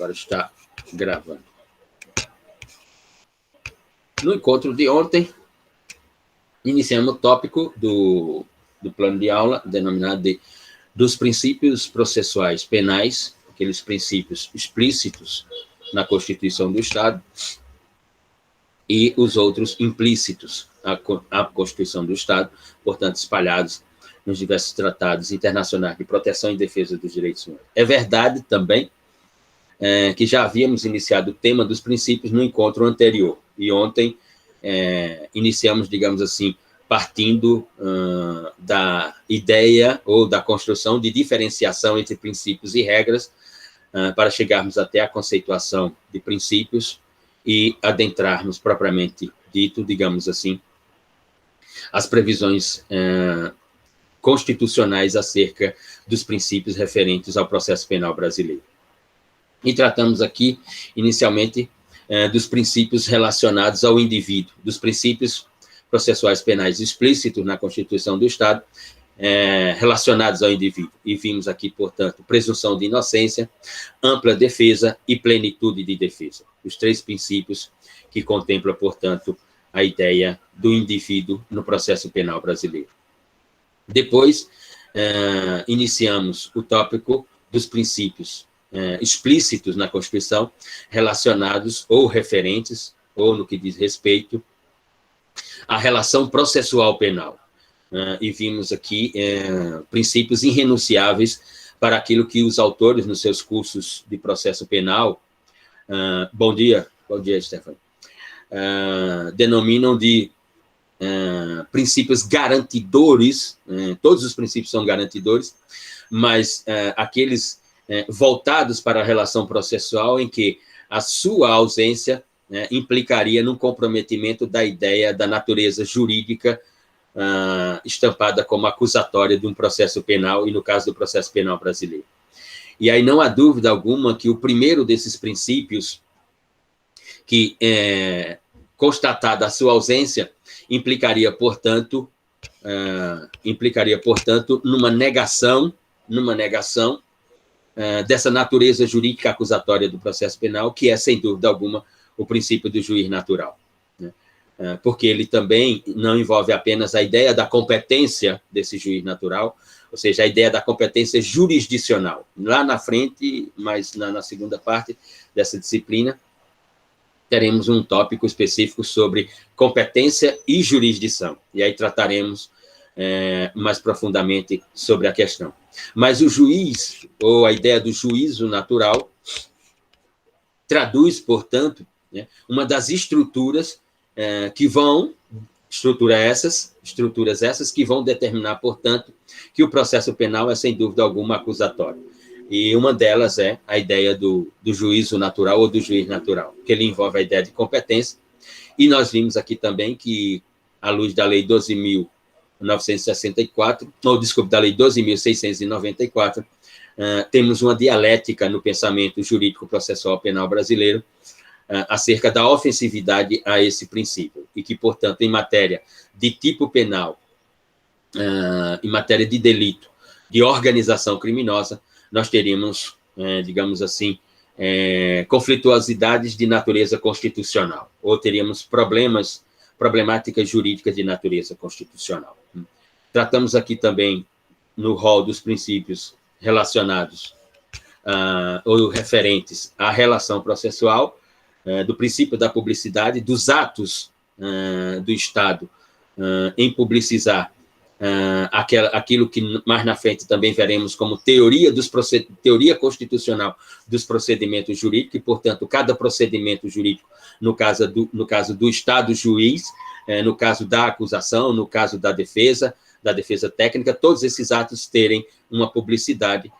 Agora está gravando. No encontro de ontem, iniciamos o tópico do plano de aula, denominado dos princípios processuais penais, aqueles princípios explícitos na Constituição do Estado, e os outros implícitos à Constituição do Estado, portanto, espalhados nos diversos tratados internacionais de proteção e defesa dos direitos humanos. É verdade também que já havíamos iniciado o tema dos princípios no encontro anterior, e ontem iniciamos, digamos assim, partindo da ideia ou da construção de diferenciação entre princípios e regras, para chegarmos até a conceituação de princípios e adentrarmos propriamente dito, digamos assim, as previsões constitucionais acerca dos princípios referentes ao processo penal brasileiro. E tratamos aqui, inicialmente, dos princípios relacionados ao indivíduo, dos princípios processuais penais explícitos na Constituição do Estado, relacionados ao indivíduo. E vimos aqui, portanto, presunção de inocência, ampla defesa e plenitude de defesa. Os três princípios que contemplam, portanto, a ideia do indivíduo no processo penal brasileiro. Depois, iniciamos o tópico dos princípios explícitos na Constituição, relacionados ou referentes, ou no que diz respeito, à relação processual penal. E vimos aqui princípios irrenunciáveis para aquilo que os autores, nos seus cursos de processo penal, bom dia, Stefano, denominam de princípios garantidores. Todos os princípios são garantidores, mas aqueles voltados para a relação processual em que a sua ausência implicaria num comprometimento da ideia da natureza jurídica estampada como acusatória de um processo penal, e no caso do processo penal brasileiro. E aí não há dúvida alguma que o primeiro desses princípios, que constatada a sua ausência, implicaria, portanto, numa negação dessa natureza jurídica acusatória do processo penal, que é, sem dúvida alguma, o princípio do juiz natural, né? Porque ele também não envolve apenas a ideia da competência desse juiz natural, ou seja, a ideia da competência jurisdicional. Lá na frente, mas na segunda parte dessa disciplina, teremos um tópico específico sobre competência e jurisdição, e aí trataremos mais profundamente sobre a questão. Mas o juiz, ou a ideia do juízo natural, traduz, portanto, uma das estruturas que vão, estruturas essas que vão determinar, portanto, que o processo penal é, sem dúvida alguma, acusatório. E uma delas é a ideia do juízo natural ou do juiz natural, que ele envolve a ideia de competência. E nós vimos aqui também que, à luz da Lei 12.964, ou, desculpe, da Lei 12.694, temos uma dialética no pensamento jurídico processual penal brasileiro acerca da ofensividade a esse princípio, e que, portanto, em matéria de tipo penal, em matéria de delito, de organização criminosa, nós teríamos, digamos assim, conflituosidades de natureza constitucional, ou teríamos problemáticas jurídicas de natureza constitucional. Tratamos aqui também, no rol dos princípios relacionados ou referentes à relação processual, do princípio da publicidade, dos atos do Estado em publicizar aquilo que mais na frente também veremos como teoria constitucional dos procedimentos jurídicos, e, portanto, cada procedimento jurídico, no caso do Estado juiz, no caso da acusação, no caso da defesa técnica, todos esses atos terem uma publicidade,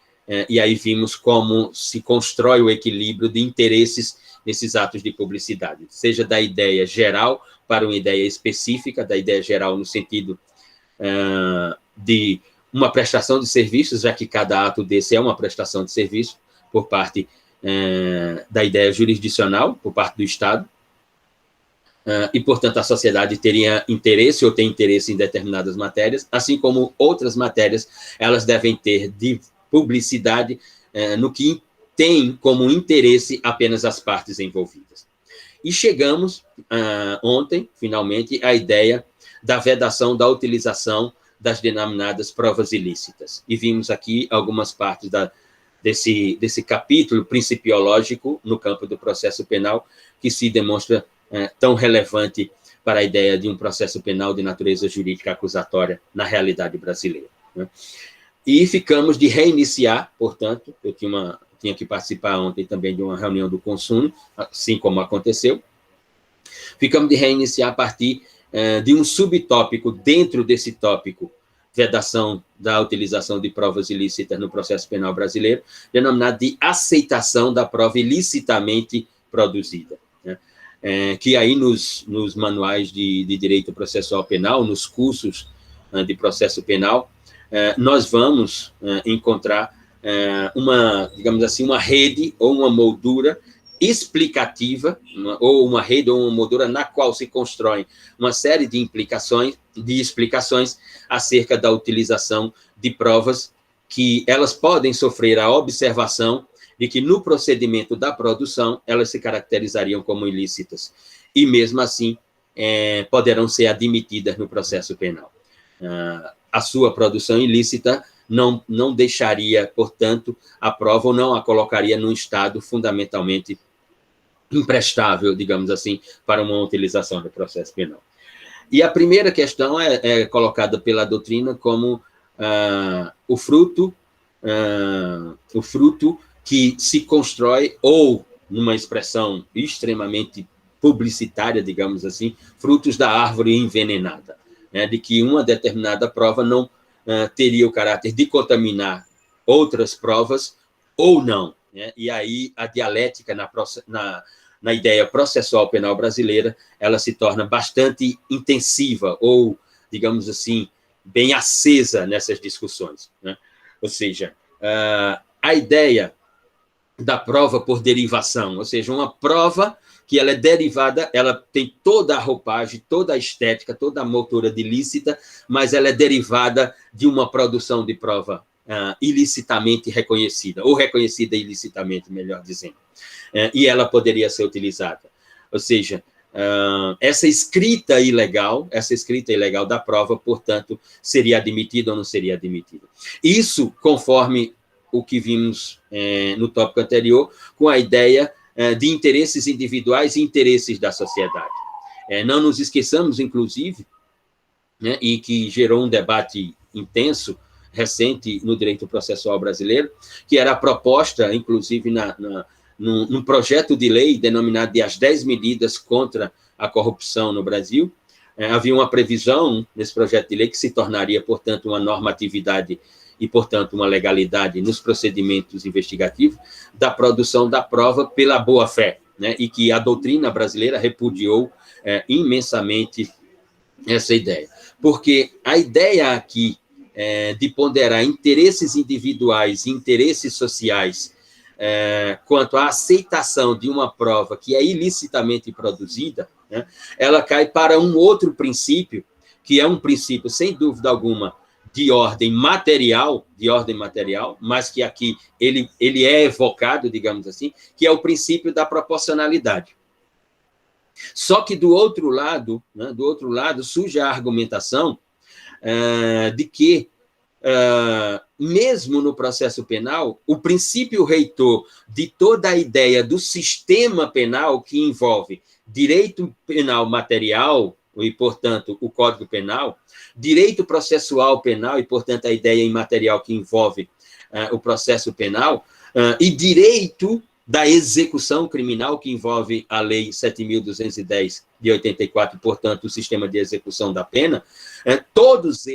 e aí vimos como se constrói o equilíbrio de interesses nesses atos de publicidade, seja da ideia geral para uma ideia específica, da ideia geral no sentido de uma prestação de serviços, já que cada ato desse é uma prestação de serviço por parte da ideia jurisdicional, por parte do Estado, e, portanto, a sociedade teria interesse ou tem interesse em determinadas matérias, assim como outras matérias, elas devem ter de publicidade no que tem como interesse apenas as partes envolvidas. E chegamos ontem, finalmente, à ideia da vedação da utilização das denominadas provas ilícitas. E vimos aqui algumas partes desse capítulo principiológico no campo do processo penal, que se demonstra tão relevante para a ideia de um processo penal de natureza jurídica acusatória na realidade brasileira, né? E ficamos de reiniciar, portanto, eu tinha que participar ontem também de uma reunião do Consumo, assim como aconteceu, ficamos de reiniciar a partir de um subtópico dentro desse tópico, vedação da utilização de provas ilícitas no processo penal brasileiro, denominado de aceitação da prova ilicitamente produzida, né? Que aí nos manuais de direito processual penal, nos cursos de processo penal, nós vamos encontrar digamos assim, uma rede ou uma moldura explicativa, ou uma rede ou uma moldura na qual se constrói uma série de explicações acerca da utilização de provas que elas podem sofrer a observação de que no procedimento da produção elas se caracterizariam como ilícitas e mesmo assim poderão ser admitidas no processo penal. A sua produção ilícita não deixaria, portanto, a prova ou não a colocaria num estado fundamentalmente imprestável, digamos assim, para uma utilização do processo penal. E a primeira questão é colocada pela doutrina como o fruto que se constrói, ou, numa expressão extremamente publicitária, digamos assim, frutos da árvore envenenada, né, de que uma determinada prova não teria o caráter de contaminar outras provas ou não, né? E aí a dialética na ideia processual penal brasileira, ela se torna bastante intensiva ou, digamos assim, bem acesa nessas discussões, né? Ou seja, a ideia da prova por derivação, ou seja, uma prova que ela é derivada, ela tem toda a roupagem, toda a estética, toda a moldura de lícita, mas ela é derivada de uma produção de prova ilicitamente reconhecida, ou reconhecida ilicitamente, melhor dizendo. E ela poderia ser utilizada. Ou seja, essa escrita ilegal da prova, portanto, seria admitida ou não seria admitida. Isso, conforme o que vimos no tópico anterior, com a ideia de interesses individuais e interesses da sociedade. Não nos esqueçamos, inclusive, né, e que gerou um debate intenso, recente, no direito processual brasileiro, que era a proposta, inclusive, num projeto de lei denominado de as 10 medidas contra a corrupção no Brasil. Havia uma previsão nesse projeto de lei que se tornaria, portanto, uma normatividade e, portanto, uma legalidade nos procedimentos investigativos da produção da prova pela boa-fé, né? E que a doutrina brasileira repudiou imensamente essa ideia. Porque a ideia aqui de ponderar interesses individuais e interesses sociais quanto à aceitação de uma prova que é ilicitamente produzida, né, ela cai para um outro princípio, que é um princípio, sem dúvida alguma, de ordem material, mas que aqui ele é evocado, digamos assim, que é o princípio da proporcionalidade. Só que do outro lado, né, surge a argumentação de que, mesmo no processo penal, o princípio reitor de toda a ideia do sistema penal, que envolve direito penal material, e, portanto, o Código Penal, direito processual penal, e, portanto, a ideia imaterial que envolve o processo penal, e direito da execução criminal, que envolve a Lei 7.210 de 84, portanto, o sistema de execução da pena, todos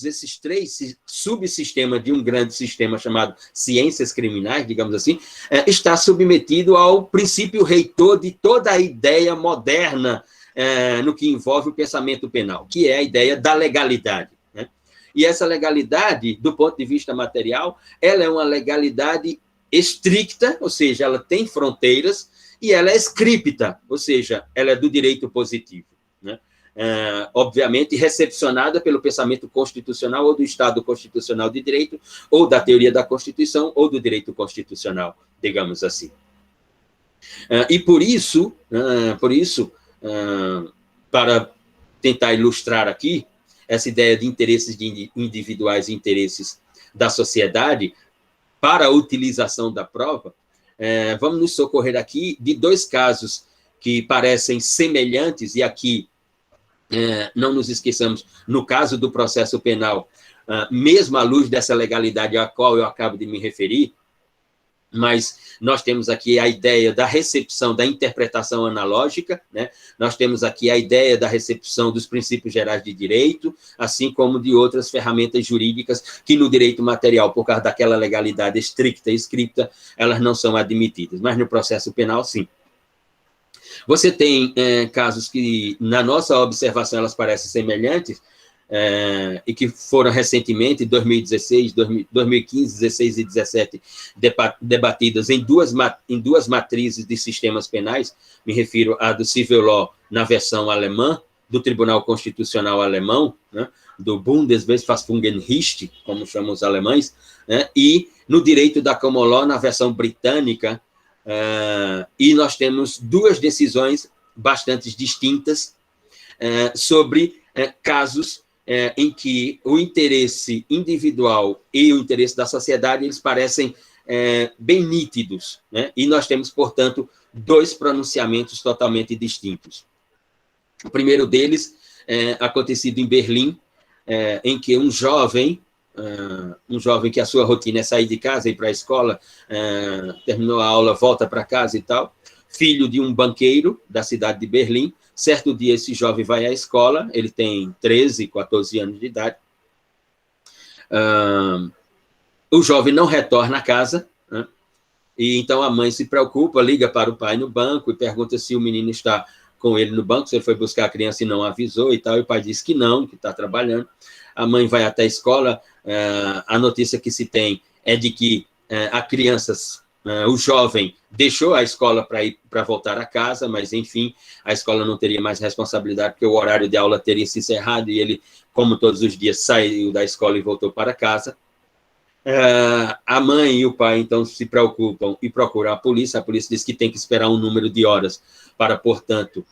esses três subsistemas de um grande sistema chamado ciências criminais, digamos assim, está submetido ao princípio reitor de toda a ideia moderna no que envolve o pensamento penal, que é a ideia da legalidade, né? E essa legalidade, do ponto de vista material, ela é uma legalidade estricta, ou seja, ela tem fronteiras, e ela é scripta, ou seja, ela é do direito positivo, né? obviamente, recepcionada pelo pensamento constitucional ou do Estado constitucional de direito, ou da teoria da Constituição, ou do direito constitucional, digamos assim. E por isso, para tentar ilustrar aqui essa ideia de interesses individuais e interesses da sociedade para a utilização da prova, vamos nos socorrer aqui de dois casos que parecem semelhantes, e aqui não nos esqueçamos, no caso do processo penal, mesmo à luz dessa legalidade a qual eu acabo de me referir, mas nós temos aqui a ideia da recepção da interpretação analógica, né? Nós temos aqui a ideia da recepção dos princípios gerais de direito, assim como de outras ferramentas jurídicas que no direito material, por causa daquela legalidade estricta e escrita, elas não são admitidas, mas no processo penal, sim. Você tem casos que, na nossa observação, elas parecem semelhantes, e que foram recentemente, em 2016, 2015, 16 e 17, debatidas em duas matrizes de sistemas penais. Me refiro à do Civil Law na versão alemã, do Tribunal Constitucional Alemão, né, do Bundesverfassungsgericht, como chamam os alemães, né, e no direito da Common Law na versão britânica, e nós temos duas decisões bastante distintas sobre casos em que o interesse individual e o interesse da sociedade, eles parecem bem nítidos, né? E nós temos, portanto, dois pronunciamentos totalmente distintos. O primeiro deles acontecido em Berlim, em que um jovem que a sua rotina é sair de casa e ir para a escola, terminou a aula, volta para casa e tal, filho de um banqueiro da cidade de Berlim. Certo dia, esse jovem vai à escola, ele tem 13, 14 anos de idade. O jovem não retorna a casa, né? E então a mãe se preocupa, liga para o pai no banco e pergunta se o menino está com ele no banco, se ele foi buscar a criança e não avisou e tal, e o pai diz que não, que está trabalhando. A mãe vai até a escola, a notícia que se tem é de que a criança, o jovem, deixou a escola para voltar a casa, mas, enfim, a escola não teria mais responsabilidade, porque o horário de aula teria se encerrado, e ele, como todos os dias, saiu da escola e voltou para casa. A mãe e o pai, então, se preocupam e procuram a polícia diz que tem que esperar um número de horas para, portanto,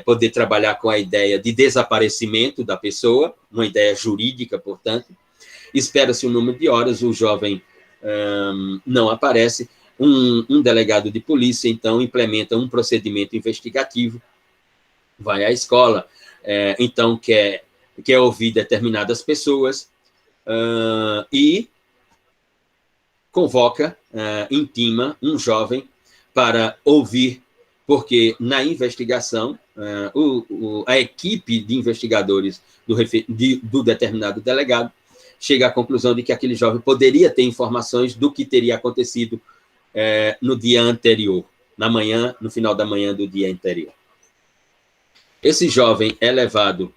poder trabalhar com a ideia de desaparecimento da pessoa, uma ideia jurídica, portanto. Espera-se um número de horas, o jovem não aparece. Um delegado de polícia, então, implementa um procedimento investigativo, vai à escola, então quer ouvir determinadas pessoas e convoca, intima um jovem para ouvir, porque na investigação, a equipe de investigadores do determinado delegado chega à conclusão de que aquele jovem poderia ter informações do que teria acontecido no dia anterior, no final da manhã do dia anterior. Esse jovem é levado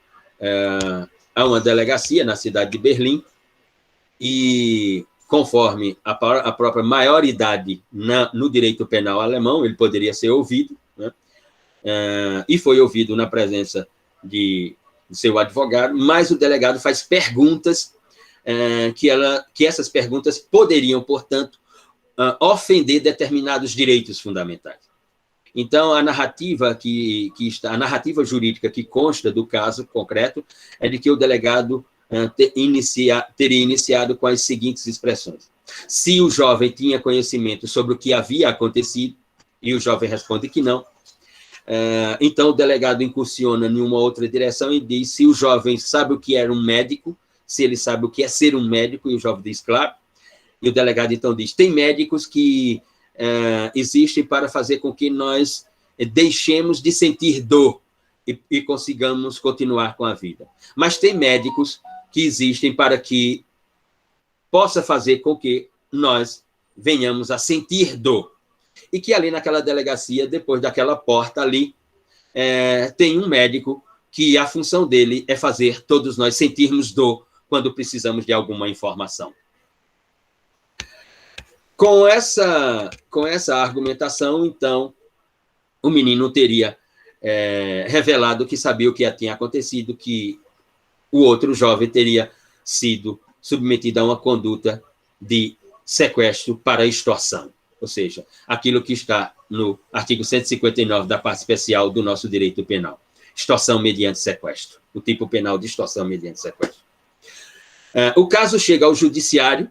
a uma delegacia na cidade de Berlim e, conforme a própria maioridade no direito penal alemão, ele poderia ser ouvido, né? E foi ouvido na presença de seu advogado, mas o delegado faz perguntas que essas perguntas poderiam, portanto, ofender determinados direitos fundamentais. Então, a narrativa a narrativa jurídica que consta do caso concreto é de que o delegado teria iniciado com as seguintes expressões: se o jovem tinha conhecimento sobre o que havia acontecido, e o jovem responde que não, então o delegado incursiona em uma outra direção e diz se o jovem sabe o que era um médico, se ele sabe o que é ser um médico, e o jovem diz claro. E o delegado, então, diz, tem médicos que existem para fazer com que nós deixemos de sentir dor e consigamos continuar com a vida. Mas tem médicos que existem para que possa fazer com que nós venhamos a sentir dor. E que ali naquela delegacia, depois daquela porta ali, tem um médico que a função dele é fazer todos nós sentirmos dor quando precisamos de alguma informação. Com essa argumentação, então, o menino teria revelado que sabia o que tinha acontecido, que o outro jovem teria sido submetido a uma conduta de sequestro para extorsão, ou seja, aquilo que está no artigo 159 da parte especial do nosso direito penal, extorsão mediante sequestro, o tipo penal de extorsão mediante sequestro. O caso chega ao judiciário,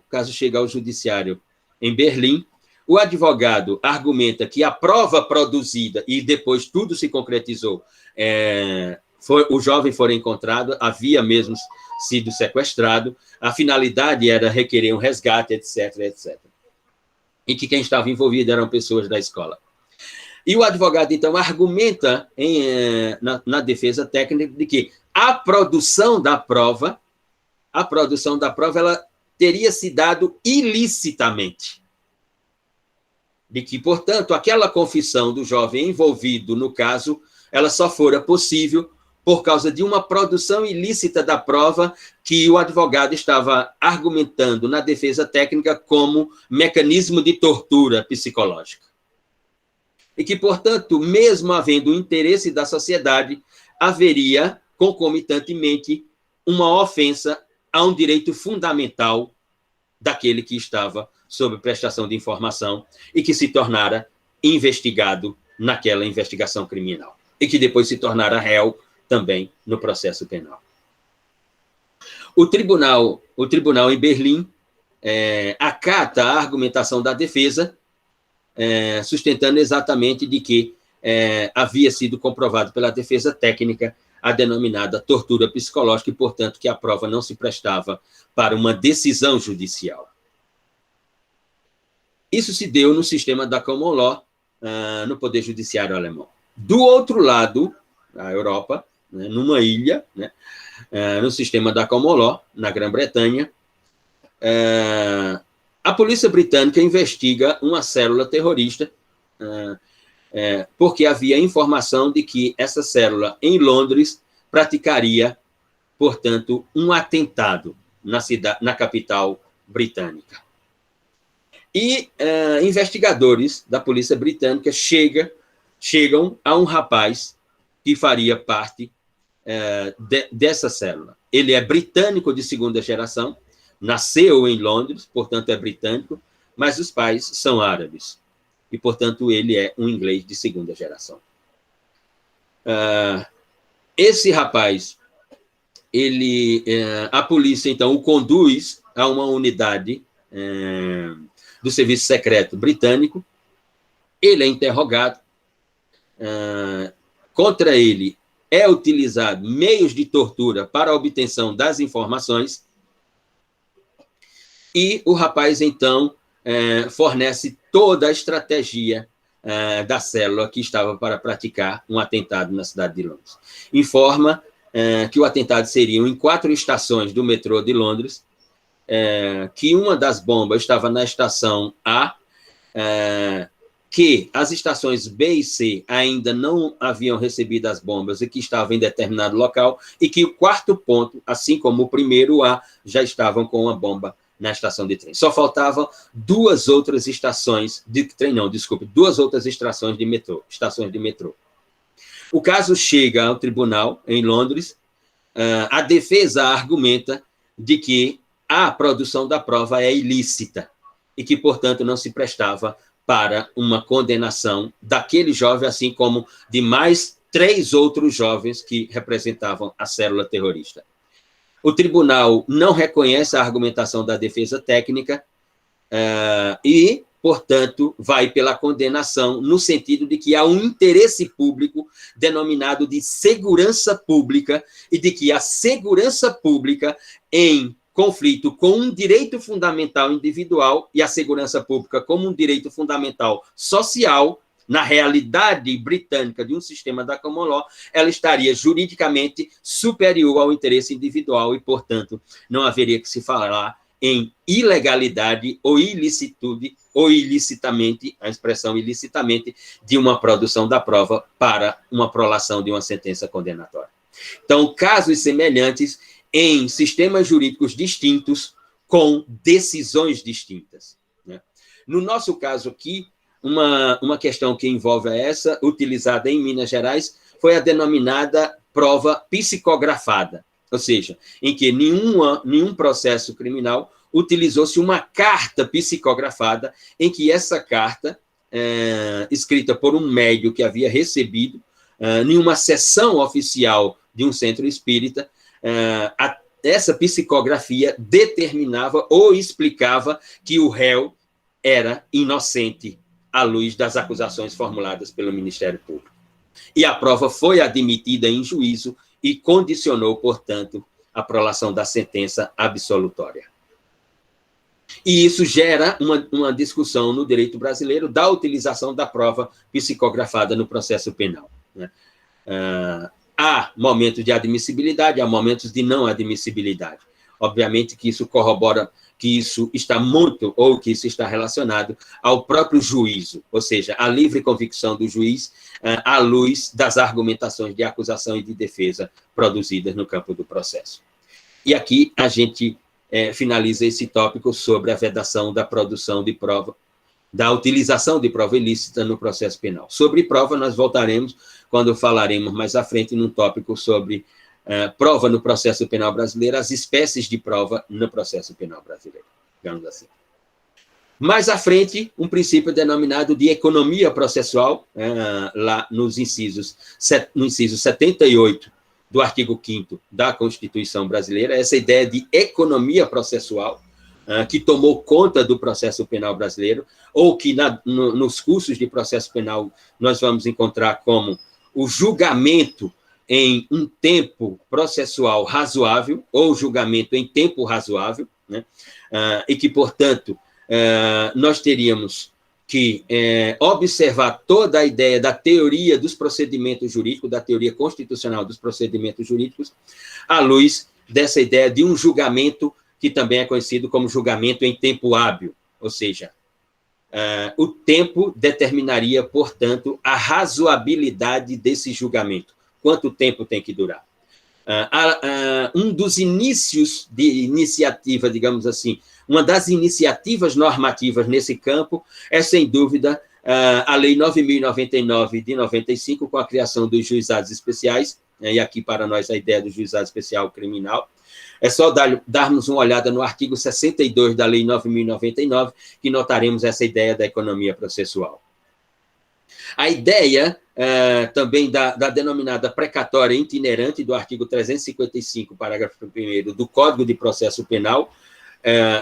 em Berlim. O advogado argumenta que a prova produzida, e depois tudo se concretizou, o jovem foi encontrado, havia mesmo sido sequestrado, a finalidade era requerer um resgate, etc., etc. E que quem estava envolvido eram pessoas da escola. E o advogado, então, argumenta na defesa técnica de que a produção da prova ela teria se dado ilicitamente. De que, portanto, aquela confissão do jovem envolvido no caso, ela só fora possível por causa de uma produção ilícita da prova que o advogado estava argumentando na defesa técnica como mecanismo de tortura psicológica. E que, portanto, mesmo havendo o interesse da sociedade, haveria, concomitantemente, uma ofensa a um direito fundamental daquele que estava sob prestação de informação e que se tornara investigado naquela investigação criminal e que depois se tornara réu também no processo penal. O tribunal em Berlim acata a argumentação da defesa, sustentando exatamente de que havia sido comprovado pela defesa técnica a denominada tortura psicológica e, portanto, que a prova não se prestava para uma decisão judicial. Isso se deu no sistema da common law, no Poder Judiciário alemão. Do outro lado, a Europa, numa ilha, no sistema da common law, na Grã-Bretanha, a polícia britânica investiga uma célula terrorista, porque havia informação de que essa célula, em Londres, praticaria, portanto, um atentado na capital britânica. E investigadores da polícia britânica chegam a um rapaz que faria parte dessa célula. Ele é britânico de segunda geração, nasceu em Londres, portanto é britânico, mas os pais são árabes. E, portanto, ele é um inglês de segunda geração. Esse rapaz, a polícia, então, o conduz a uma unidade do Serviço Secreto Britânico. Ele é interrogado. Contra ele é utilizado meios de tortura para a obtenção das informações. E o rapaz, então, fornece toda a estratégia da célula que estava para praticar um atentado na cidade de Londres. Informa que o atentado seria em 4 estações do metrô de Londres, que uma das bombas estava na estação A, que as estações B e C ainda não haviam recebido as bombas e que estavam em determinado local, e que o 4º ponto, assim como o primeiro A, já estavam com uma bomba na estação de trem. Só faltavam 2 outras estações de trem, não, desculpe, 2 outras estações de metrô. O caso chega ao tribunal em Londres. A defesa argumenta de que a produção da prova é ilícita e que, portanto, não se prestava para uma condenação daquele jovem, assim como de mais 3 outros jovens que representavam a célula terrorista. O tribunal não reconhece a argumentação da defesa técnica e, portanto, vai pela condenação no sentido de que há um interesse público denominado de segurança pública e de que a segurança pública em conflito com um direito fundamental individual e a segurança pública como um direito fundamental social, na realidade britânica de um sistema da common law, ela estaria juridicamente superior ao interesse individual e, portanto, não haveria que se falar em ilegalidade ou ilicitude, ou ilicitamente, a expressão ilicitamente, de uma produção da prova para uma prolação de uma sentença condenatória. Então, casos semelhantes em sistemas jurídicos distintos com decisões distintas. No nosso caso aqui, uma questão que envolve essa, utilizada em Minas Gerais, foi a denominada prova psicografada, ou seja, em que nenhum processo criminal utilizou-se uma carta psicografada, em que essa carta, escrita por um médium que havia recebido, em uma sessão oficial de um centro espírita, essa psicografia determinava ou explicava que o réu era inocente à luz das acusações formuladas pelo Ministério Público. E a prova foi admitida em juízo e condicionou, portanto, a prolação da sentença absolutória. E isso gera uma discussão no direito brasileiro da utilização da prova psicografada no processo penal, né? Há momentos de admissibilidade, há momentos de não admissibilidade. Obviamente que isso corrobora que isso está muito, ou que isso está relacionado ao próprio juízo, ou seja, a livre convicção do juiz à luz das argumentações de acusação e de defesa produzidas no campo do processo. E aqui a gente finaliza esse tópico sobre a vedação da produção de prova, da utilização de prova ilícita no processo penal. Sobre prova, nós voltaremos quando falaremos mais à frente num tópico sobre prova no processo penal brasileiro, as espécies de prova no processo penal brasileiro, digamos assim. Mais à frente, um princípio denominado de economia processual, lá no inciso 78 do artigo 5º da Constituição brasileira, essa ideia de economia processual, que tomou conta do processo penal brasileiro, ou que nos cursos de processo penal nós vamos encontrar como o julgamento em um tempo processual razoável, ou julgamento em tempo razoável, né? E que, portanto, nós teríamos que observar toda a ideia da teoria dos procedimentos jurídicos, da teoria constitucional dos procedimentos jurídicos, à luz dessa ideia de um julgamento que também é conhecido como julgamento em tempo hábil, ou seja, o tempo determinaria, portanto, a razoabilidade desse julgamento. Quanto tempo tem que durar? Um dos inícios de iniciativa, digamos assim, uma das iniciativas normativas nesse campo é, sem dúvida, a Lei 9.099 de 95, com a criação dos juizados especiais, e aqui para nós a ideia do juizado especial criminal. É só darmos uma olhada no artigo 62 da Lei 9.099, que notaremos essa ideia da economia processual. A ideia também da denominada precatória itinerante do artigo 355, parágrafo 1º do Código de Processo Penal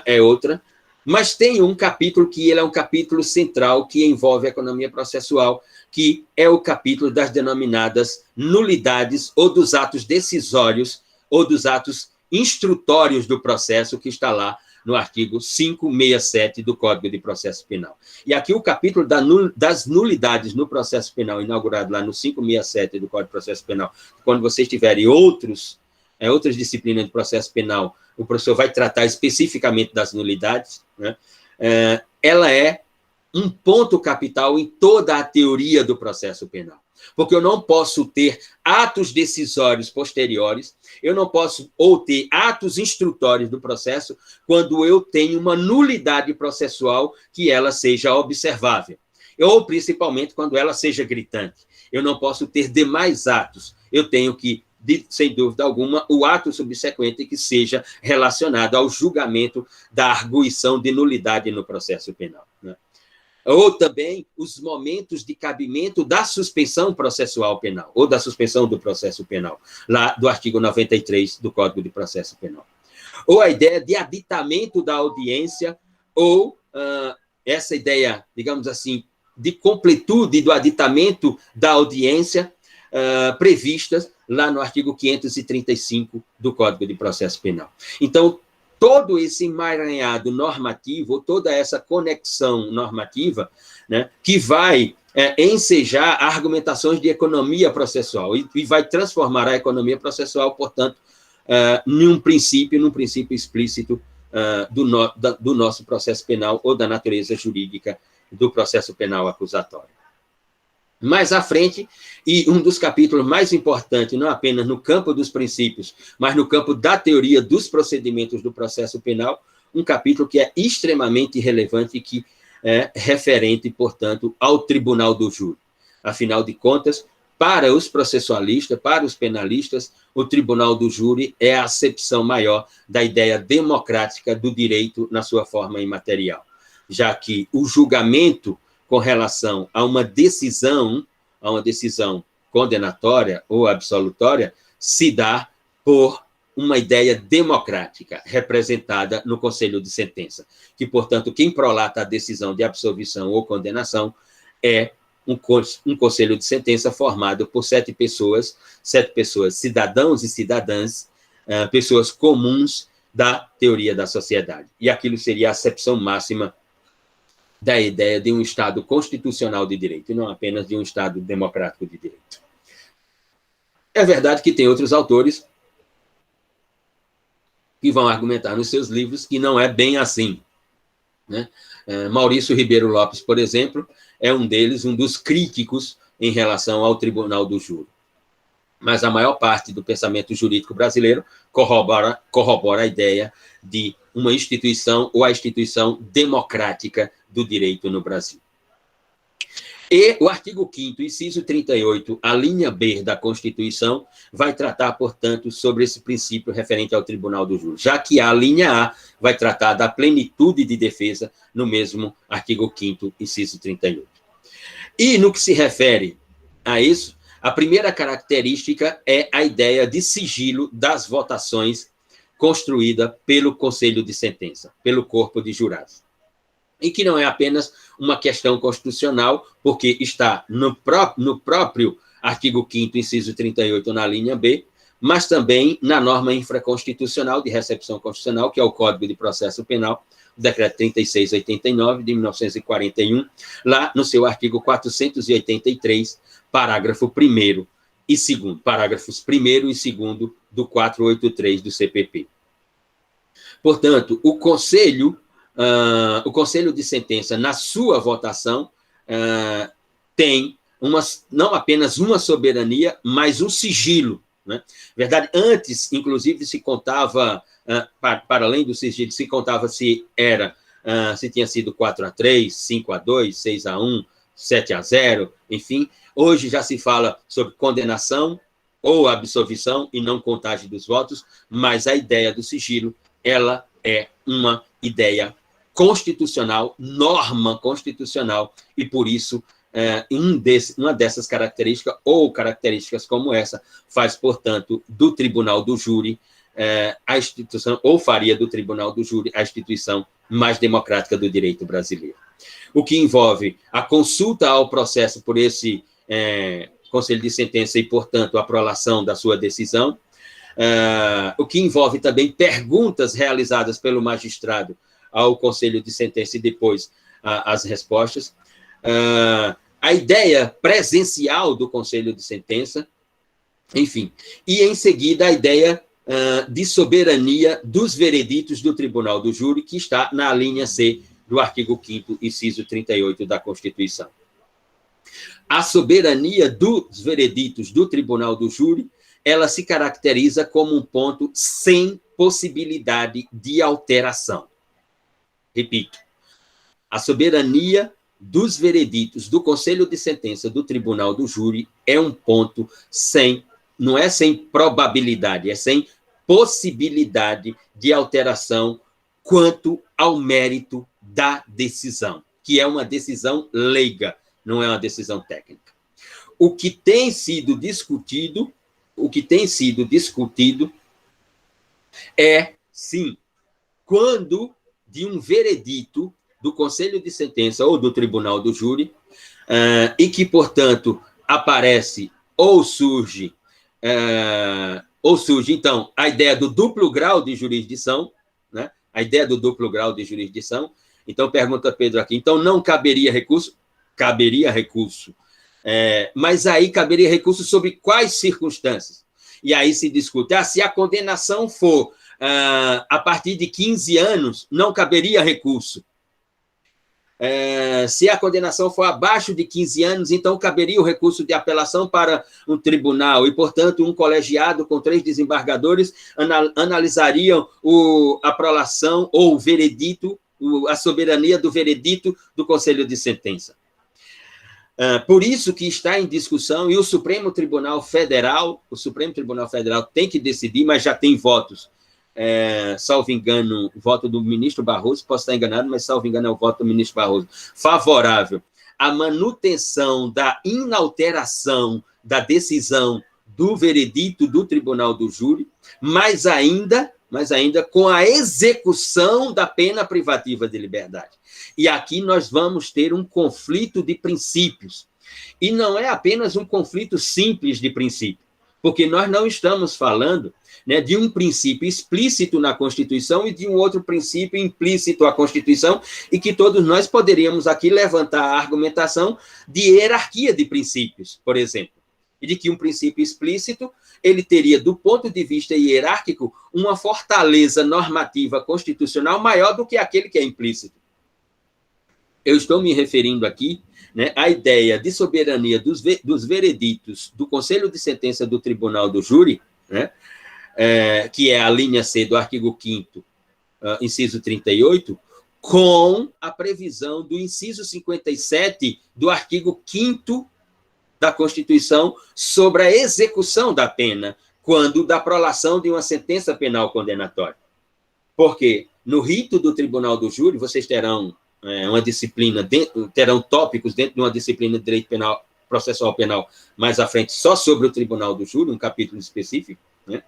é outra, mas tem um capítulo que ele é um capítulo central que envolve a economia processual, que é o capítulo das denominadas nulidades ou dos atos decisórios ou dos atos instrutórios do processo, que está lá no artigo 567 do Código de Processo Penal. E aqui o capítulo das nulidades no processo penal, inaugurado lá no 567 do Código de Processo Penal, quando vocês tiverem outras disciplinas de processo penal, o professor vai tratar especificamente das nulidades, né? Ela é um ponto capital em toda a teoria do processo penal. Porque eu não posso ter atos decisórios posteriores, eu não posso ou ter atos instrutórios do processo quando eu tenho uma nulidade processual que ela seja observável, ou principalmente quando ela seja gritante. Eu não posso ter demais atos, eu tenho que, sem dúvida alguma, o ato subsequente que seja relacionado ao julgamento da arguição de nulidade no processo penal, né? Ou também os momentos de cabimento da suspensão processual penal, ou da suspensão do processo penal, lá do artigo 93 do Código de Processo Penal. Ou a ideia de aditamento da audiência, ou essa ideia, digamos assim, de completude do aditamento da audiência previstas lá no artigo 535 do Código de Processo Penal. Então, todo esse emaranhado normativo, toda essa conexão normativa, né, que vai ensejar argumentações de economia processual e vai transformar a economia processual, portanto, num princípio explícito do nosso processo penal ou da natureza jurídica do processo penal acusatório. Mais à frente, e um dos capítulos mais importantes, não apenas no campo dos princípios, mas no campo da teoria dos procedimentos do processo penal, um capítulo que é extremamente relevante e que é referente, portanto, ao tribunal do júri. Afinal de contas, para os processualistas, para os penalistas, o tribunal do júri é a acepção maior da ideia democrática do direito na sua forma imaterial, já que o julgamento com relação a uma decisão condenatória ou absolutória, se dá por uma ideia democrática representada no conselho de sentença, que, portanto, quem prolata a decisão de absolvição ou condenação é um conselho de sentença formado por 7 pessoas, cidadãos e cidadãs, pessoas comuns da teoria da sociedade. E aquilo seria a acepção máxima da ideia de um Estado constitucional de direito, e não apenas de um Estado democrático de direito. É verdade que tem outros autores que vão argumentar nos seus livros que não é bem assim, né? Maurício Ribeiro Lopes, por exemplo, é um deles, um dos críticos em relação ao tribunal do júri. Mas a maior parte do pensamento jurídico brasileiro corrobora a ideia de uma instituição ou a instituição democrática do direito no Brasil. E o artigo 5º, inciso 38, a linha B da Constituição, vai tratar, portanto, sobre esse princípio referente ao tribunal do júri, já que a linha A vai tratar da plenitude de defesa no mesmo artigo 5º, inciso 38. E no que se refere a isso, a primeira característica é a ideia de sigilo das votações construída pelo Conselho de Sentença, pelo corpo de jurados. E que não é apenas uma questão constitucional, porque está no próprio artigo 5º, inciso 38, na linha B, mas também na norma infraconstitucional de recepção constitucional, que é o Código de Processo Penal, o Decreto 3689, de 1941, lá no seu artigo 483, parágrafo 1º e 2º, parágrafos 1º e 2º do 483 do CPP. Portanto, o Conselho de Sentença, na sua votação, tem não apenas uma soberania, mas um sigilo, né? Verdade, antes, inclusive, se contava, para além do sigilo, se contava se tinha sido 4-3, 5-2, 6-1, 7-0, enfim. Hoje já se fala sobre condenação ou absolvição e não contagem dos votos, mas a ideia do sigilo, ela é uma ideia constitucional, norma constitucional, e por isso uma dessas características, ou características como essa, faz, portanto, do tribunal do júri a instituição, ou faria do tribunal do júri a instituição mais democrática do direito brasileiro. O que envolve a consulta ao processo por esse Conselho de Sentença e, portanto, a prolação da sua decisão, o que envolve também perguntas realizadas pelo magistrado ao Conselho de Sentença e depois as respostas, a ideia presencial do Conselho de Sentença, enfim, e em seguida a ideia de soberania dos vereditos do Tribunal do Júri, que está na linha C do artigo 5º, inciso 38 da Constituição. A soberania dos vereditos do Tribunal do Júri, ela se caracteriza como um ponto sem possibilidade de alteração. Repito, a soberania dos vereditos do Conselho de Sentença do Tribunal do Júri é um ponto não é sem probabilidade, é sem possibilidade de alteração quanto ao mérito da decisão, que é uma decisão leiga, não é uma decisão técnica. O que tem sido discutido é, sim, quando de um veredito do Conselho de Sentença ou do Tribunal do Júri, e que, portanto, aparece ou surge, então, a ideia do duplo grau de jurisdição, né? A ideia do duplo grau de jurisdição. Então, pergunta Pedro aqui, então não caberia recurso? Caberia recurso. Mas aí caberia recurso sobre quais circunstâncias? E aí se discute, se a condenação for a partir de 15 anos, não caberia recurso. Se a condenação for abaixo de 15 anos, então caberia o recurso de apelação para um tribunal e, portanto, um colegiado com 3 desembargadores analisariam a prolação ou o veredito, a soberania do veredito do Conselho de Sentença. Por isso que está em discussão, e o Supremo Tribunal Federal tem que decidir, mas já tem votos, salvo engano, o voto do ministro Barroso, posso estar enganado, mas salvo engano é o voto do ministro Barroso, favorável à manutenção da inalteração da decisão do veredito do Tribunal do Júri, mas ainda com a execução da pena privativa de liberdade. E aqui nós vamos ter um conflito de princípios. E não é apenas um conflito simples de princípio, porque nós não estamos falando, né, de um princípio explícito na Constituição e de um outro princípio implícito à Constituição, e que todos nós poderíamos aqui levantar a argumentação de hierarquia de princípios, por exemplo, e de que um princípio explícito ele teria, do ponto de vista hierárquico, uma fortaleza normativa constitucional maior do que aquele que é implícito. Eu estou me referindo aqui, né, à ideia de soberania dos vereditos do Conselho de Sentença do Tribunal do Júri, né, que é a linha C do artigo 5º, inciso 38, com a previsão do inciso 57 do artigo 5º da Constituição sobre a execução da pena, quando da prolação de uma sentença penal condenatória. Porque no rito do Tribunal do Júri, vocês terão uma disciplina, terão tópicos dentro de uma disciplina de direito penal, processual penal, mais à frente, só sobre o Tribunal do Júri, um capítulo específico, né?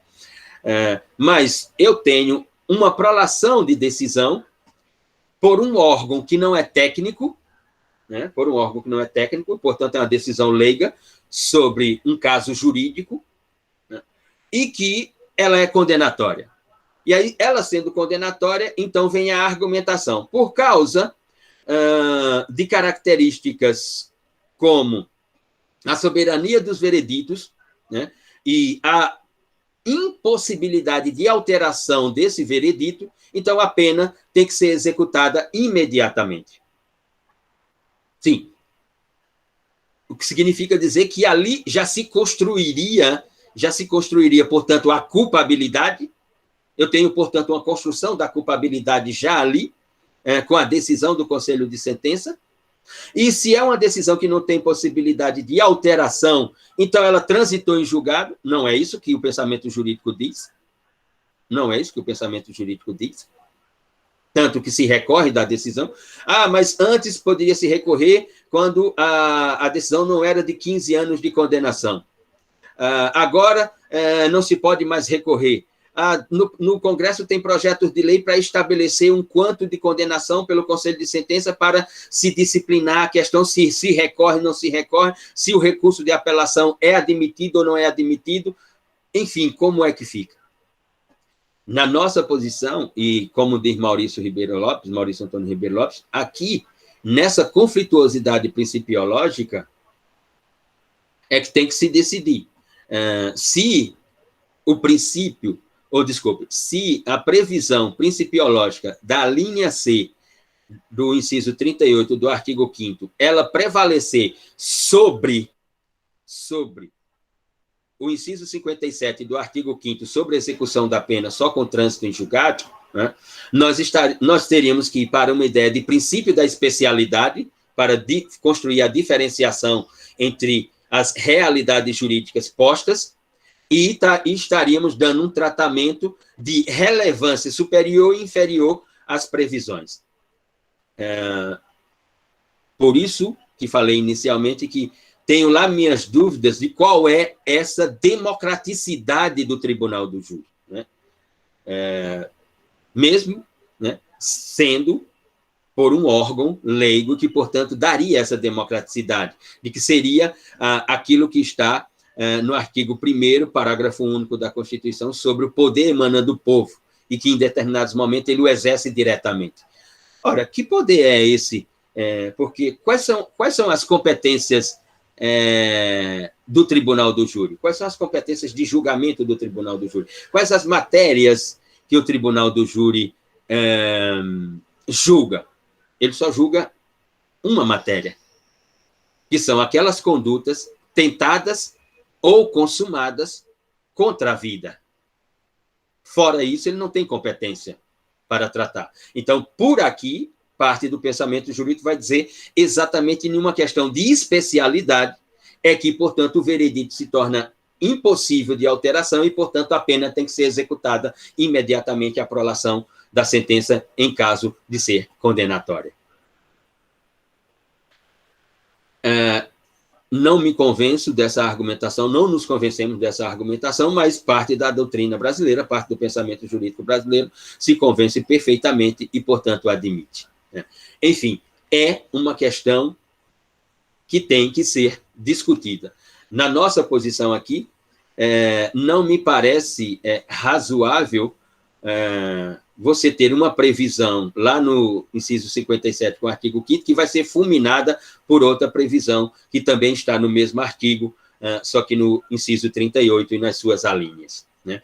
Mas eu tenho uma prolação de decisão por um órgão que não é técnico, né? Por um órgão que não é técnico, portanto, é uma decisão leiga sobre um caso jurídico, né? E que ela é condenatória. E aí, ela sendo condenatória, então vem a argumentação. Por causa de características como a soberania dos vereditos, né, e a impossibilidade de alteração desse veredito, então a pena tem que ser executada imediatamente. Sim. O que significa dizer que ali já se construiria, portanto, a culpabilidade. Eu tenho, portanto, uma construção da culpabilidade já ali, com a decisão do Conselho de Sentença. E se é uma decisão que não tem possibilidade de alteração, então ela transitou em julgado. Não é isso que o pensamento jurídico diz. Não é isso que o pensamento jurídico diz. Tanto que se recorre da decisão. Mas antes poderia se recorrer quando a decisão não era de 15 anos de condenação. Agora não se pode mais recorrer. No Congresso tem projetos de lei para estabelecer um quanto de condenação pelo Conselho de Sentença para se disciplinar a questão se recorre ou não se recorre, se o recurso de apelação é admitido ou não é admitido, enfim, como é que fica? Na nossa posição, e como diz Maurício Antônio Ribeiro Lopes, aqui, nessa conflituosidade principiológica, é que tem que se decidir se o princípio, se a previsão principiológica da linha C do inciso 38 do artigo 5º, ela prevalecer sobre o inciso 57 do artigo 5º sobre a execução da pena só com trânsito em julgado, né, nós teríamos que ir para uma ideia de princípio da especialidade para construir a diferenciação entre as realidades jurídicas postas e estaríamos dando um tratamento de relevância superior e inferior às previsões. Por isso que falei inicialmente que tenho lá minhas dúvidas de qual é essa democraticidade do Tribunal do Júri, né? Mesmo, né, sendo por um órgão leigo que, portanto, daria essa democraticidade, de que seria aquilo que está no artigo 1º, parágrafo único da Constituição, sobre o poder emanando do povo, e que, em determinados momentos, ele o exerce diretamente. Ora, que poder é esse? Porque quais são as competências do Tribunal do Júri? Quais são as competências de julgamento do Tribunal do Júri? Quais as matérias que o Tribunal do Júri julga? Ele só julga uma matéria, que são aquelas condutas tentadas ou consumadas contra a vida. Fora isso, ele não tem competência para tratar. Então, por aqui, parte do pensamento jurídico vai dizer exatamente numa questão de especialidade é que, portanto, o veredito se torna impossível de alteração e, portanto, a pena tem que ser executada imediatamente a prolação da sentença em caso de ser condenatória. Não me convenço dessa argumentação, não nos convencemos dessa argumentação, mas parte da doutrina brasileira, parte do pensamento jurídico brasileiro se convence perfeitamente e, portanto, admite. Enfim, é uma questão que tem que ser discutida. Na nossa posição aqui, não me parece razoável você ter uma previsão lá no inciso 57, com o artigo 5º, que vai ser fulminada por outra previsão, que também está no mesmo artigo, só que no inciso 38 e nas suas alíneas. Né?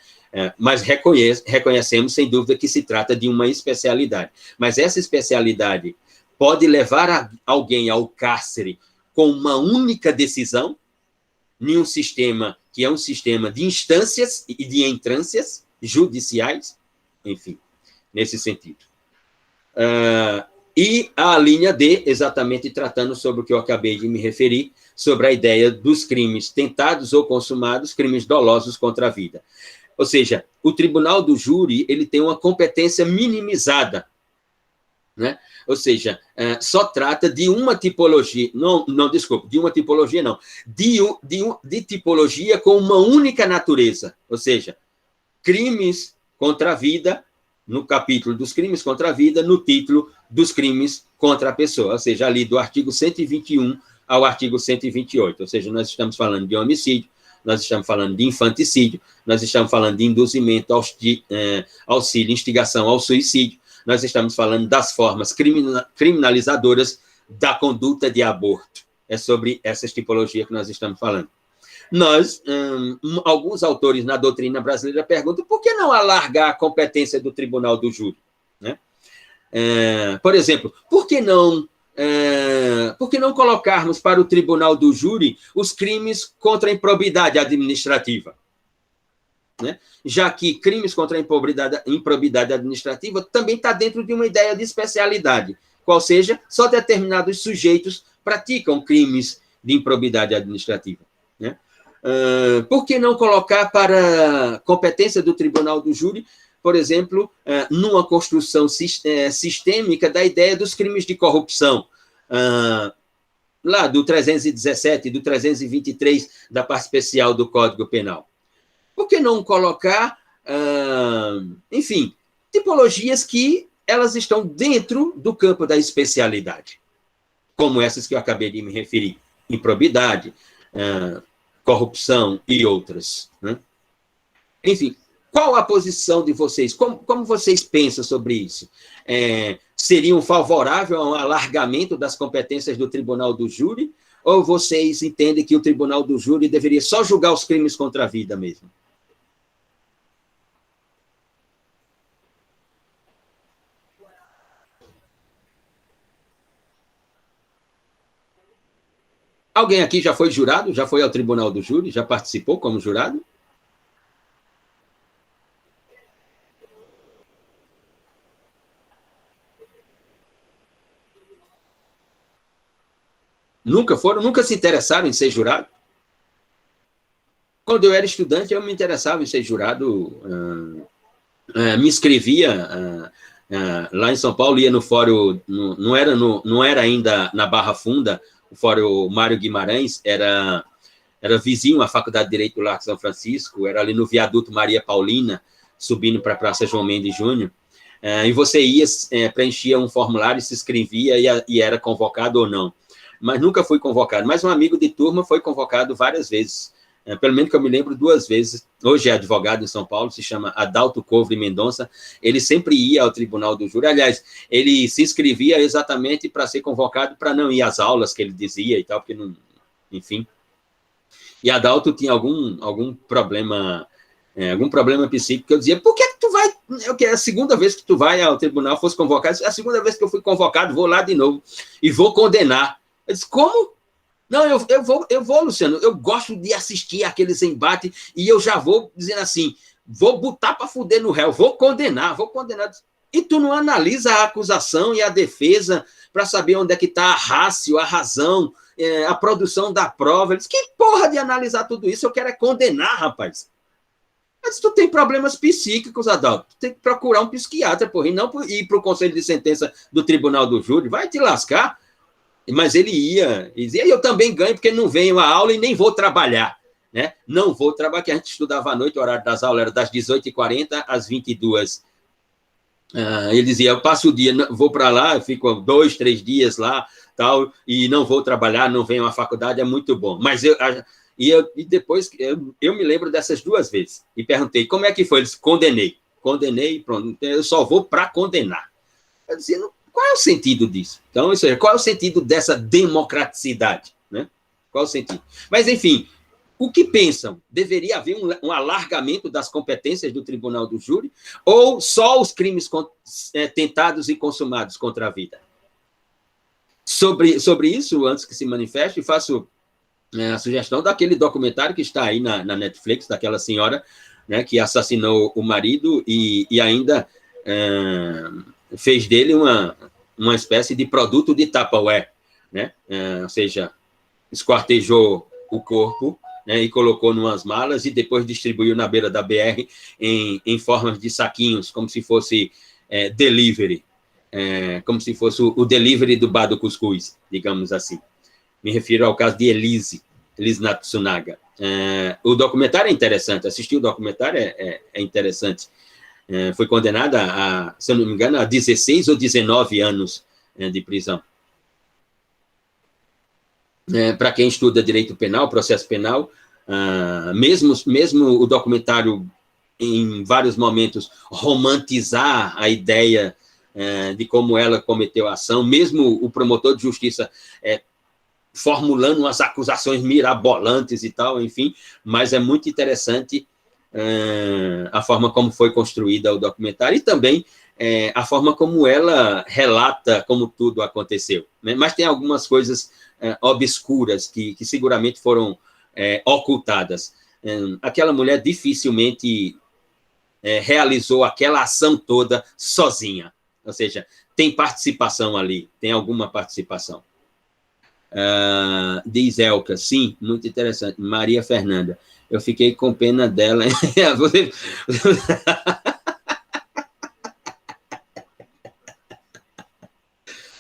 Mas reconhecemos, sem dúvida, que se trata de uma especialidade. Mas essa especialidade pode levar alguém ao cárcere com uma única decisão, em um sistema que é um sistema de instâncias e de entrâncias judiciais, enfim, nesse sentido. E a linha D, exatamente tratando sobre o que eu acabei de me referir, sobre a ideia dos crimes tentados ou consumados, crimes dolosos contra a vida. Ou seja, o tribunal do júri ele tem uma competência minimizada, né? Ou seja, só trata de uma tipologia, de uma tipologia não, de tipologia com uma única natureza, ou seja, crimes contra a vida, no capítulo dos crimes contra a vida, no título dos crimes contra a pessoa, ou seja, ali do artigo 121 ao artigo 128, ou seja, nós estamos falando de homicídio, nós estamos falando de infanticídio, nós estamos falando de induzimento, auxílio, instigação ao suicídio, nós estamos falando das formas criminalizadoras da conduta de aborto. É sobre essas tipologias que nós estamos falando. Alguns autores na doutrina brasileira perguntam por que não alargar a competência do tribunal do júri? Né? Por exemplo, por que não colocarmos para o tribunal do júri os crimes contra a improbidade administrativa? Né? Já que crimes contra a improbidade administrativa também está dentro de uma ideia de especialidade, qual seja, só determinados sujeitos praticam crimes de improbidade administrativa. Né? Por que não colocar para competência do tribunal do júri, por exemplo, numa construção sistêmica da ideia dos crimes de corrupção, lá do 317, do 323 da parte especial do Código Penal? Por que não colocar, enfim, tipologias que elas estão dentro do campo da especialidade, como essas que eu acabei de me referir, improbidade, corrupção e outras. Né? Enfim, qual a posição de vocês? Como vocês pensam sobre isso? Seriam favoráveis ao alargamento das competências do tribunal do júri? Ou vocês entendem que o tribunal do júri deveria só julgar os crimes contra a vida mesmo? Alguém aqui já foi jurado? Já foi ao tribunal do júri? Já participou como jurado? Nunca foram? Nunca se interessaram em ser jurado? Quando eu era estudante, eu me interessava em ser jurado. Me inscrevia lá em São Paulo, ia no fórum, não era ainda na Barra Funda, o fórum Mário Guimarães, era vizinho à Faculdade de Direito do Largo São Francisco, era ali no viaduto Maria Paulina, subindo para a Praça João Mendes Júnior, e você ia, preenchia um formulário, se inscrevia e era convocado ou não. Mas nunca fui convocado. Mas um amigo de turma foi convocado várias vezes, pelo menos que eu me lembro 2 vezes. Hoje é advogado em São Paulo, se chama Adalto Couvre Mendonça. Ele sempre ia ao tribunal do júri. Aliás, ele se inscrevia exatamente para ser convocado, para não ir às aulas que ele dizia e tal, porque não, enfim. E Adalto tinha algum problema psíquico, que eu dizia, por que tu vai? É a segunda vez que tu vai ao tribunal, fosse convocado, é a segunda vez que eu fui convocado, vou lá de novo e vou condenar. Eu disse, como? Não, eu vou, Luciano, eu gosto de assistir aqueles embates e eu já vou dizendo assim, vou botar para fuder no réu, vou condenar. E tu não analisa a acusação e a defesa para saber onde é que está a rácio, a razão, a produção da prova. Ele disse, que porra de analisar tudo isso? Eu quero é condenar, rapaz. Mas tu tem problemas psíquicos, Adalto. Tu tem que procurar um psiquiatra, porra, e não ir para o conselho de sentença do tribunal do júri. Vai te lascar. Mas ele ia, e dizia, eu também ganho porque não venho à aula e nem vou trabalhar. Né? Não vou trabalhar, porque a gente estudava à noite, o horário das aulas era das 18h40 às 22h. Ele dizia, eu passo o dia, vou para lá, fico 2, 3 dias lá, tal, e não vou trabalhar, não venho à faculdade, é muito bom. Mas e depois, eu me lembro dessas 2 vezes, e perguntei, como é que foi? Eles, condenei, pronto, eu só vou para condenar. Eu dizia, qual é o sentido disso? Então, qual é o sentido dessa democraticidade? Né? Qual é o sentido? Mas, enfim, o que pensam? Deveria haver um alargamento das competências do tribunal do júri ou só os crimes tentados e consumados contra a vida? Sobre isso, antes que se manifeste, faço a sugestão daquele documentário que está aí na Netflix, daquela senhora, né, que assassinou o marido e ainda fez dele uma espécie de produto de Tupperware, né? Ou seja, esquartejou o corpo, né, e colocou numas malas e depois distribuiu na beira da BR em formas de saquinhos, como se fosse delivery, como se fosse o delivery do bar do cuscuz, digamos assim. Me refiro ao caso de Elise Natsunaga. O documentário é interessante, assistir o documentário é interessante. Foi condenada a, se eu não me engano, a 16 ou 19 anos de prisão. Para quem estuda direito penal, processo penal, mesmo o documentário, em vários momentos, romantizar a ideia de como ela cometeu a ação, mesmo o promotor de justiça formulando umas acusações mirabolantes e tal, enfim, mas é muito interessante a forma como foi construída o documentário e também a forma como ela relata como tudo aconteceu. Né? Mas tem algumas coisas obscuras que seguramente foram ocultadas. Aquela mulher dificilmente realizou aquela ação toda sozinha. Ou seja, tem participação ali, tem alguma participação. Diz Elka, sim, muito interessante. Maria Fernanda, eu fiquei com pena dela.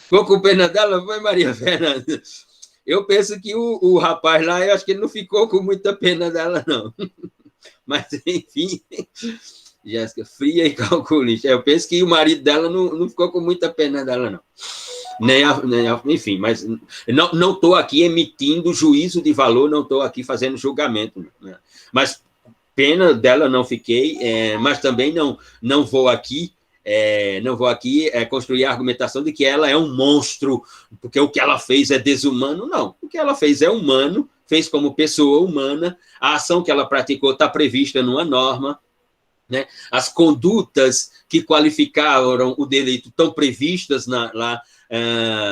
Ficou com pena dela? Foi, Maria Fernanda? Eu penso que o rapaz lá, eu acho que ele não ficou com muita pena dela, não. Mas, enfim, Jéssica, fria e calculista. Eu penso que o marido dela não ficou com muita pena dela, não. Enfim, mas não estou aqui emitindo juízo de valor, não estou aqui fazendo julgamento. Né? Mas pena dela não fiquei, mas também não vou aqui construir a argumentação de que ela é um monstro, porque o que ela fez é desumano. Não, o que ela fez é humano, fez como pessoa humana, a ação que ela praticou está prevista numa norma, né? As condutas que qualificaram o delito estão previstas lá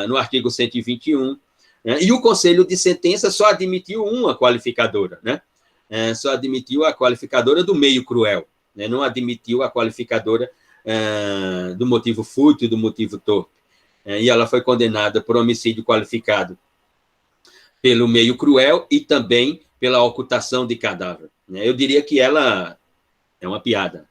no artigo 121, né? E o Conselho de Sentença só admitiu uma qualificadora, né? Só admitiu a qualificadora do meio cruel, né? Não admitiu a qualificadora do motivo fútil, do motivo torpe. E ela foi condenada por homicídio qualificado pelo meio cruel e também pela ocultação de cadáver. Eu diria que ela é uma piada.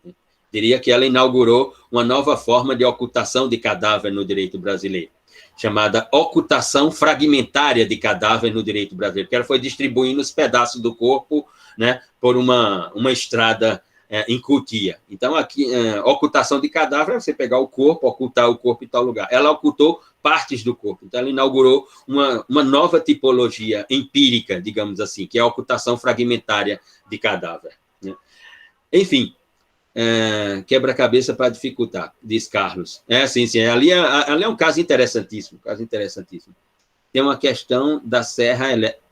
Diria que ela inaugurou uma nova forma de ocultação de cadáver no direito brasileiro, chamada ocultação fragmentária de cadáver no direito brasileiro, porque ela foi distribuindo os pedaços do corpo, né, por uma estrada em Cotia. Então, aqui, ocultação de cadáver é você pegar o corpo, ocultar o corpo em tal lugar. Ela ocultou partes do corpo. Então, ela inaugurou uma nova tipologia empírica, digamos assim, que é a ocultação fragmentária de cadáver. Né? Enfim, quebra-cabeça para dificultar, diz Carlos. Sim, ali é um caso interessantíssimo, Tem uma questão da serra elétrica.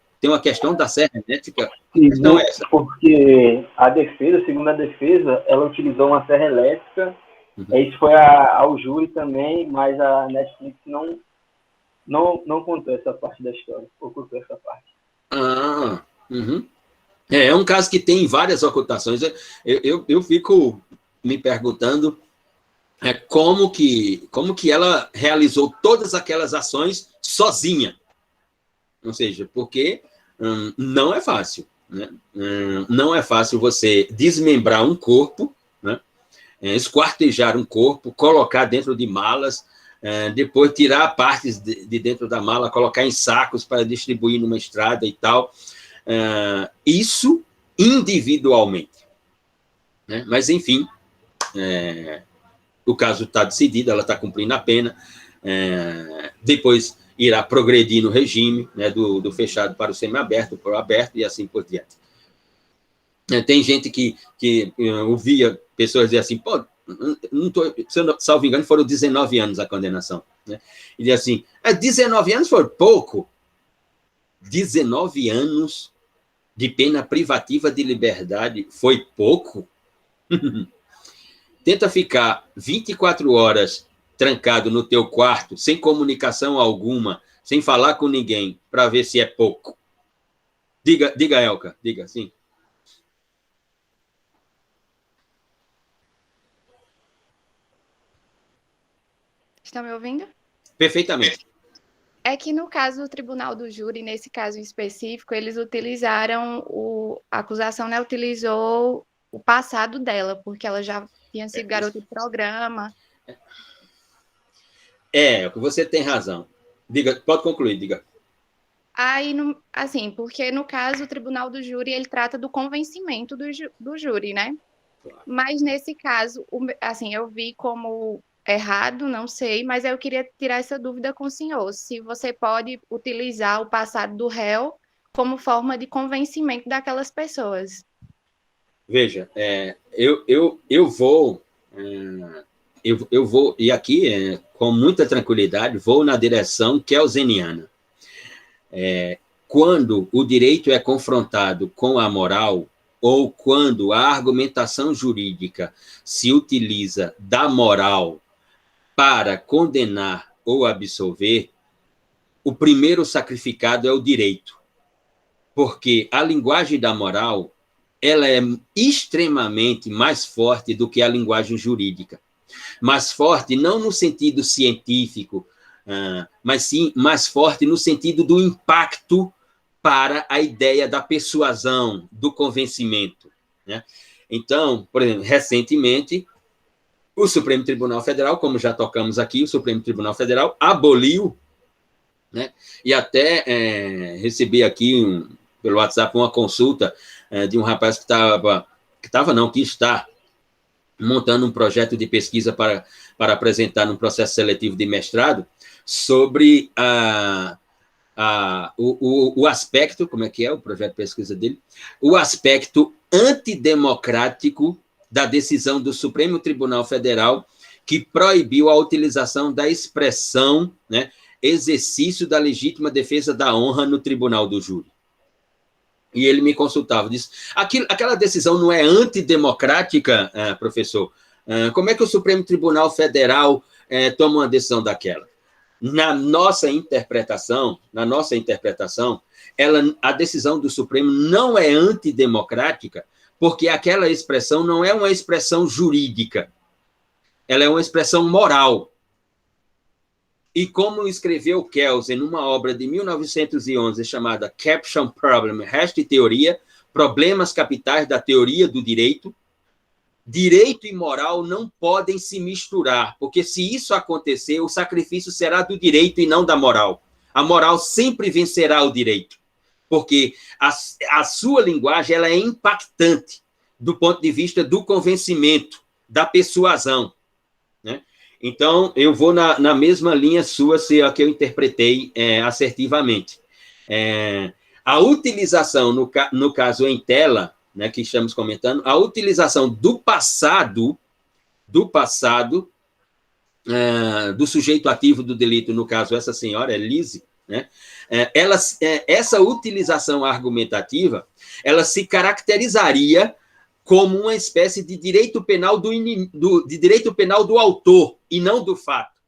Então, porque a defesa, segundo a defesa, ela utilizou uma serra elétrica. Isso foi ao júri também, mas a Netflix não contou essa parte da história, ocultou essa parte. É um caso que tem várias ocultações. Eu fico me perguntando como que ela realizou todas aquelas ações sozinha. Ou seja, porque não é fácil. Né? Não é fácil você desmembrar um corpo, né? Esquartejar um corpo, colocar dentro de malas, depois tirar partes de dentro da mala, colocar em sacos para distribuir numa estrada e tal. Isso individualmente. Né? Mas, enfim, o caso está decidido, ela está cumprindo a pena, depois irá progredir no regime, né, do fechado para o semiaberto, para o aberto, e assim por diante. Tem gente que ouvia pessoas dizer assim, pô, não tô, se eu não, salvo engano, foram 19 anos a condenação. Né? E diz assim, 19 anos foi pouco. 19 anos de pena privativa de liberdade foi pouco? Tenta ficar 24 horas trancado no teu quarto, sem comunicação alguma, sem falar com ninguém, para ver se é pouco. Diga, Elka, diga, sim. Estão me ouvindo? Perfeitamente. É que no caso do Tribunal do Júri, nesse caso em específico, eles utilizaram a acusação, né, utilizou o passado dela, porque ela já tinha sido garota de programa. Você tem razão. Diga, pode concluir, diga. Aí, assim, porque no caso o Tribunal do Júri, ele trata do convencimento do júri, né? Claro. Mas nesse caso, assim, eu vi como errado, não sei, mas eu queria tirar essa dúvida com o senhor, se você pode utilizar o passado do réu como forma de convencimento daquelas pessoas. Veja, eu vou, e aqui, com muita tranquilidade, vou na direção kelseniana. Quando o direito é confrontado com a moral, ou quando a argumentação jurídica se utiliza da moral para condenar ou absolver, o primeiro sacrificado é o direito. Porque a linguagem da moral, ela é extremamente mais forte do que a linguagem jurídica. Mais forte não no sentido científico, mas sim mais forte no sentido do impacto para a ideia da persuasão, do convencimento. Né? Então, por exemplo, recentemente, o Supremo Tribunal Federal, como já tocamos aqui, o Supremo Tribunal Federal aboliu, né? E até recebi aqui pelo WhatsApp uma consulta de um rapaz que está montando um projeto de pesquisa para apresentar num processo seletivo de mestrado sobre o aspecto, como é que é o projeto de pesquisa dele? O aspecto antidemocrático da decisão do Supremo Tribunal Federal que proibiu a utilização da expressão, né, exercício da legítima defesa da honra no tribunal do júri. E ele me consultava, disse, aquela decisão não é antidemocrática, professor? Como é que o Supremo Tribunal Federal toma uma decisão daquela? Na nossa interpretação, a decisão do Supremo não é antidemocrática, porque aquela expressão não é uma expressão jurídica, ela é uma expressão moral. E como escreveu Kelsen numa obra de 1911 chamada Caption Problem, Resto e Teoria, Problemas Capitais da Teoria do Direito, direito e moral não podem se misturar, porque se isso acontecer, o sacrifício será do direito e não da moral. A moral sempre vencerá o direito, porque a sua linguagem ela é impactante do ponto de vista do convencimento, da persuasão. Né? Então, eu vou na mesma linha sua, se é a que eu interpretei assertivamente. A utilização, no caso em tela, né, que estamos comentando, a utilização do passado do sujeito ativo do delito, no caso, essa senhora, Elise, né, essa utilização argumentativa, ela se caracterizaria como uma espécie de direito penal de direito penal do autor e não do fato.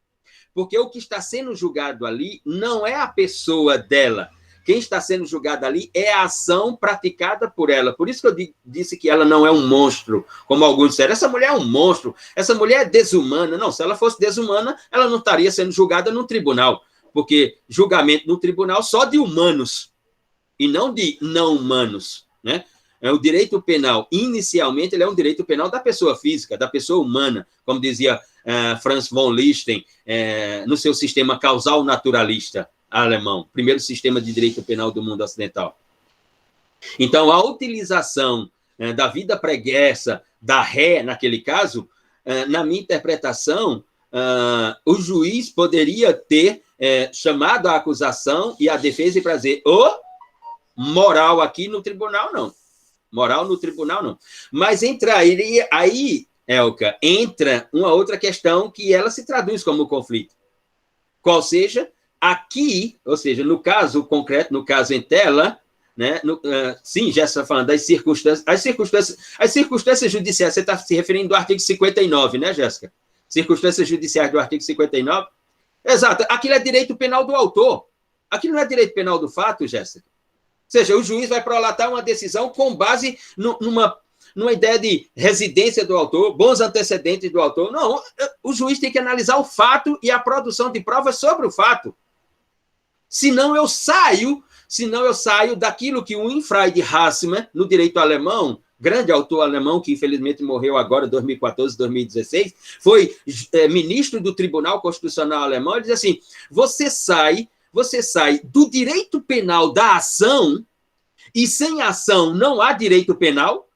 Porque o que está sendo julgado ali não é a pessoa dela, quem está sendo julgado ali é a ação praticada por ela. Por isso que eu disse que ela não é um monstro, como alguns disseram. Essa mulher é um monstro, essa mulher é desumana. Não, se ela fosse desumana, ela não estaria sendo julgada no tribunal, porque julgamento no tribunal só de humanos, e não de não humanos, né? O direito penal, inicialmente, ele é um direito penal da pessoa física, da pessoa humana, como dizia Franz von Liszt, no seu sistema causal naturalista alemão, primeiro sistema de direito penal do mundo ocidental. Então, a utilização da vida pregressa, da ré, naquele caso, na minha interpretação, o juiz poderia ter chamado a acusação e a defesa para dizer, moral aqui no tribunal, não. Moral no tribunal, não. Mas entraria aí, Elka, entra uma outra questão que ela se traduz como conflito. Qual seja, aqui, ou seja, no caso concreto, no caso em tela, né, sim, já está falando das circunstâncias. As circunstâncias judiciais, você está se referindo ao artigo 59, né, Jéssica? Circunstâncias judiciais do artigo 59? Exato, aquilo é direito penal do autor. Aquilo não é direito penal do fato, Jéssica. Ou seja, o juiz vai prolatar uma decisão com base numa ideia de residência do autor, bons antecedentes do autor. Não, o juiz tem que analisar o fato e a produção de provas sobre o fato. Senão eu saio daquilo que o Winfried Hassemann, no direito alemão, grande autor alemão, que infelizmente morreu agora, 2014, 2016, foi ministro do Tribunal Constitucional Alemão, ele diz assim, você sai do direito penal da ação, e sem ação não há direito penal,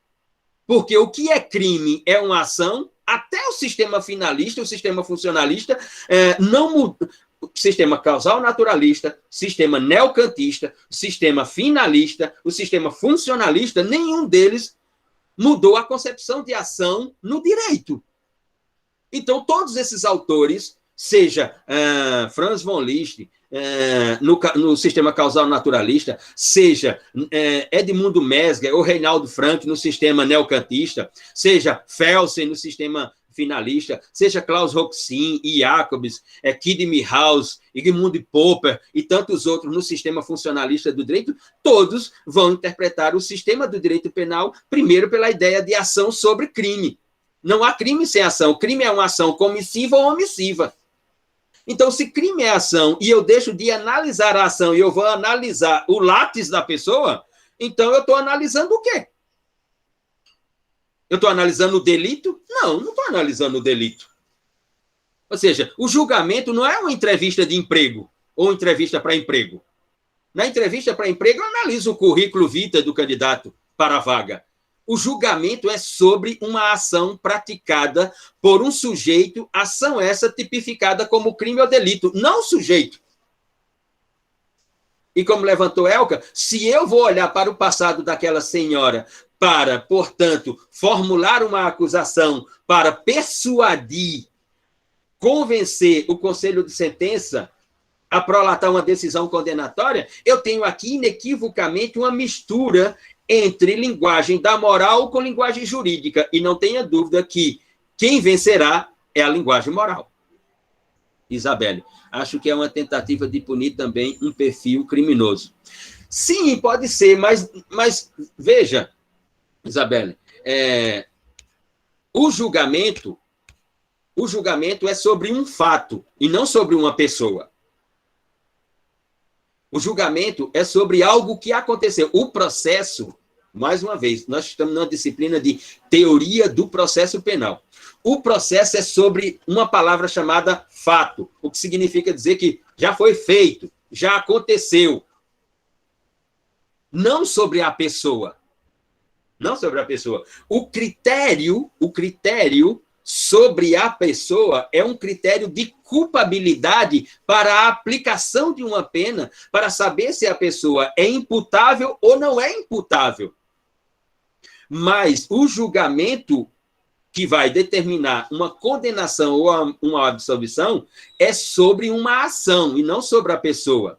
porque o que é crime é uma ação, até o sistema finalista, o sistema funcionalista, não muda. O sistema causal naturalista, sistema neocantista, sistema finalista, o sistema funcionalista, nenhum deles mudou a concepção de ação no direito. Então, todos esses autores, seja Franz von Liszt, no sistema causal naturalista, seja Edmundo Mesger ou Reinaldo Frank no sistema neocantista, seja Felsen no sistema finalista, seja Klaus Roxin e Jacobs, Kid Milhouse, Edmund Popper e tantos outros no sistema funcionalista do direito, todos vão interpretar o sistema do direito penal primeiro pela ideia de ação sobre crime. Não há crime sem ação. Crime é uma ação comissiva ou omissiva. Então, se crime é ação e eu deixo de analisar a ação e eu vou analisar o látis da pessoa, então eu estou analisando o quê? Eu estou analisando o delito? Não estou analisando o delito. Ou seja, o julgamento não é uma entrevista de emprego ou entrevista para emprego. Na entrevista para emprego, eu analiso o currículo vitae do candidato para a vaga. O julgamento é sobre uma ação praticada por um sujeito, ação essa tipificada como crime ou delito, não o sujeito. E como levantou Elka, se eu vou olhar para o passado daquela senhora para, portanto, formular uma acusação, para persuadir, convencer o conselho de sentença a prolatar uma decisão condenatória, eu tenho aqui inequivocamente uma mistura entre linguagem da moral com linguagem jurídica. E não tenha dúvida que quem vencerá é a linguagem moral. Isabelle, acho que é uma tentativa de punir também um perfil criminoso. Sim, pode ser, mas veja, Isabelle, o julgamento é sobre um fato e não sobre uma pessoa. O julgamento é sobre algo que aconteceu. O processo, mais uma vez, nós estamos numa disciplina de teoria do processo penal. O processo é sobre uma palavra chamada fato, o que significa dizer que já foi feito, já aconteceu. Não sobre a pessoa. Não sobre a pessoa. O critério sobre a pessoa é um critério de culpabilidade para a aplicação de uma pena, para saber se a pessoa é imputável ou não é imputável. Mas o julgamento que vai determinar uma condenação ou uma absolvição é sobre uma ação e não sobre a pessoa.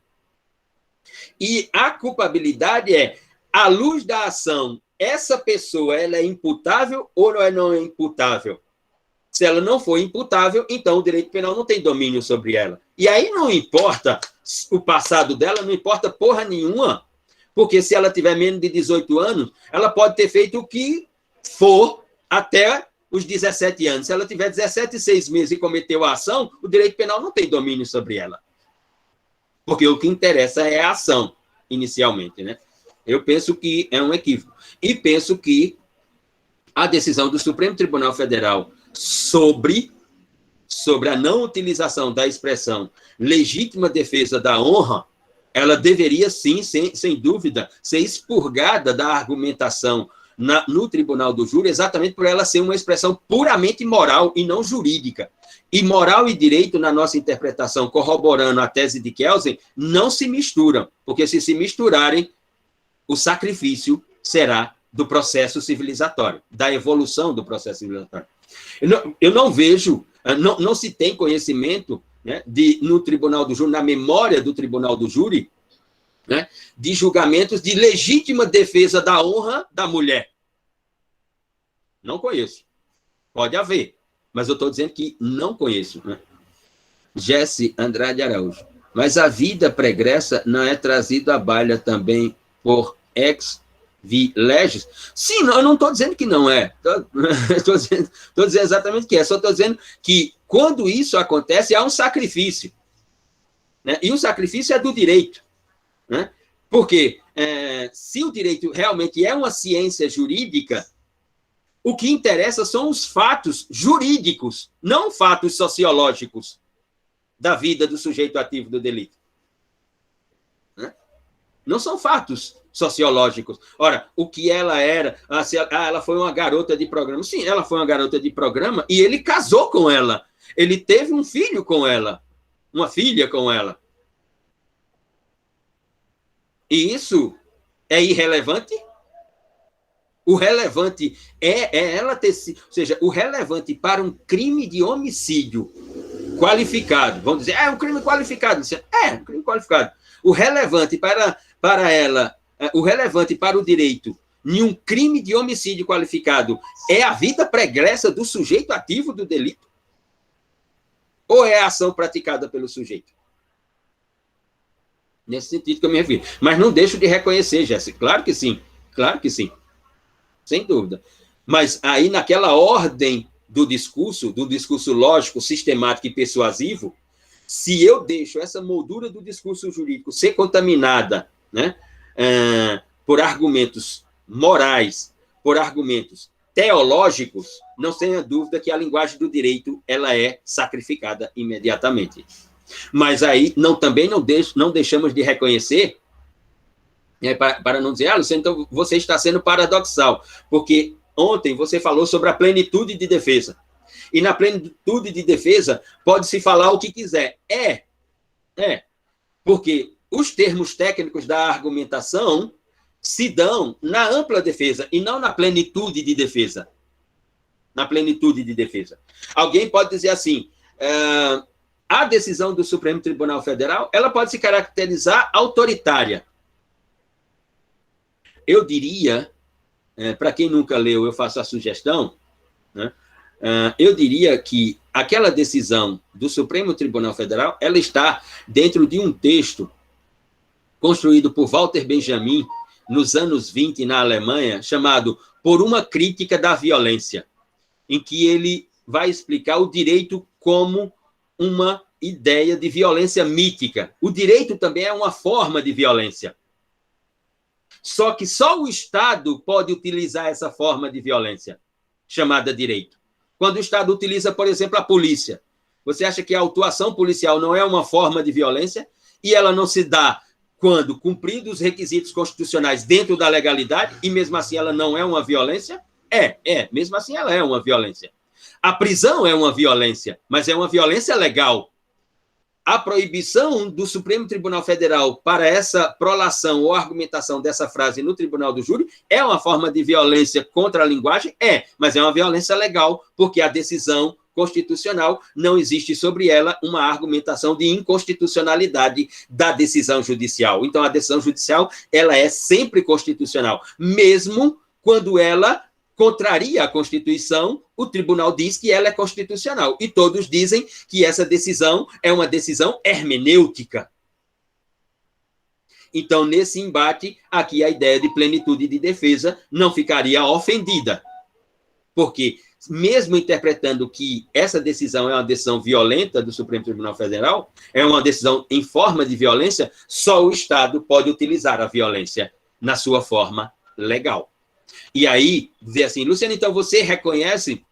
E a culpabilidade é, à luz da ação, essa pessoa ela é imputável ou não é imputável? Se ela não for imputável, então o direito penal não tem domínio sobre ela. E aí não importa o passado dela não importa porra nenhuma, porque se ela tiver menos de 18 anos, ela pode ter feito o que for até os 17 anos. Se ela tiver 17 e 6 meses e cometeu a ação, o direito penal não tem domínio sobre ela. Porque o que interessa é a ação, inicialmente, né? Eu penso que é um equívoco. E penso que a decisão do Supremo Tribunal Federal sobre a não utilização da expressão legítima defesa da honra, ela deveria, sim, sem dúvida, ser expurgada da argumentação no Tribunal do Júri, exatamente por ela ser uma expressão puramente moral e não jurídica. E moral e direito, na nossa interpretação, corroborando a tese de Kelsen, não se misturam, porque se misturarem, o sacrifício será do processo civilizatório, da evolução do processo civilizatório. Eu não vejo, não se tem conhecimento, né, no Tribunal do Júri, na memória do Tribunal do Júri, né, de julgamentos de legítima defesa da honra da mulher. Não conheço. Pode haver, mas eu estou dizendo que não conheço. Né? Jesse Andrade Araújo. Mas a vida pregressa não é trazida à baila também por ex vi legis? Sim, não, eu não estou dizendo que não é. Estou dizendo exatamente que é. Só estou dizendo que quando isso acontece, há um sacrifício. Né? E o sacrifício é do direito. Né? Porque se o direito realmente é uma ciência jurídica, o que interessa são os fatos jurídicos, não fatos sociológicos da vida do sujeito ativo do delito. Né? Não são fatos sociológicos. Ora, o que ela era? Ela foi uma garota de programa. Sim, ela foi uma garota de programa e ele casou com ela. Ele teve um filho com ela, uma filha com ela. E isso é irrelevante? O relevante é ela ter sido... Ou seja, o relevante para um crime de homicídio qualificado, vamos dizer, é um crime qualificado. É um crime qualificado. O relevante para ela, o relevante para o direito em um crime de homicídio qualificado é a vida pregressa do sujeito ativo do delito? Ou é a ação praticada pelo sujeito? Nesse sentido que eu me refiro. Mas não deixo de reconhecer, Jéssica. Claro que sim. Claro que sim. Sem dúvida. Mas aí, naquela ordem do discurso lógico, sistemático e persuasivo, se eu deixo essa moldura do discurso jurídico ser contaminada, né, por argumentos morais, por argumentos teológicos, não tenha dúvida que a linguagem do direito ela é sacrificada imediatamente. Mas aí também não deixamos de reconhecer, para não dizer, Luciano, então você está sendo paradoxal, porque ontem você falou sobre a plenitude de defesa. E na plenitude de defesa pode-se falar o que quiser. Porque os termos técnicos da argumentação se dão na ampla defesa e não na plenitude de defesa. Na plenitude de defesa. Alguém pode dizer assim, a decisão do Supremo Tribunal Federal, ela pode se caracterizar autoritária. Eu diria, para quem nunca leu, eu faço a sugestão, né? Eu diria que aquela decisão do Supremo Tribunal Federal, ela está dentro de um texto construído por Walter Benjamin nos anos 20 na Alemanha, chamado Por uma Crítica da Violência, em que ele vai explicar o direito como uma ideia de violência mítica. O direito também é uma forma de violência. Só que só o Estado pode utilizar essa forma de violência, chamada direito. Quando o Estado utiliza, por exemplo, a polícia, você acha que a autuação policial não é uma forma de violência? E ela não se dá quando cumpridos os requisitos constitucionais dentro da legalidade, e mesmo assim ela não é uma violência? Mesmo assim ela é uma violência. A prisão é uma violência, mas é uma violência legal. A proibição do Supremo Tribunal Federal para essa prolação ou argumentação dessa frase no Tribunal do Júri é uma forma de violência contra a linguagem? Mas é uma violência legal, porque a decisão constitucional não existe sobre ela uma argumentação de inconstitucionalidade da decisão judicial. Então, a decisão judicial ela é sempre constitucional, mesmo quando ela contraria a Constituição, o tribunal diz que ela é constitucional. E todos dizem que essa decisão é uma decisão hermenêutica. Então, nesse embate, aqui a ideia de plenitude de defesa não ficaria ofendida. Porque, mesmo interpretando que essa decisão é uma decisão violenta do Supremo Tribunal Federal, é uma decisão em forma de violência, só o Estado pode utilizar a violência na sua forma legal. E aí, dizer assim, Luciano, então você reconhece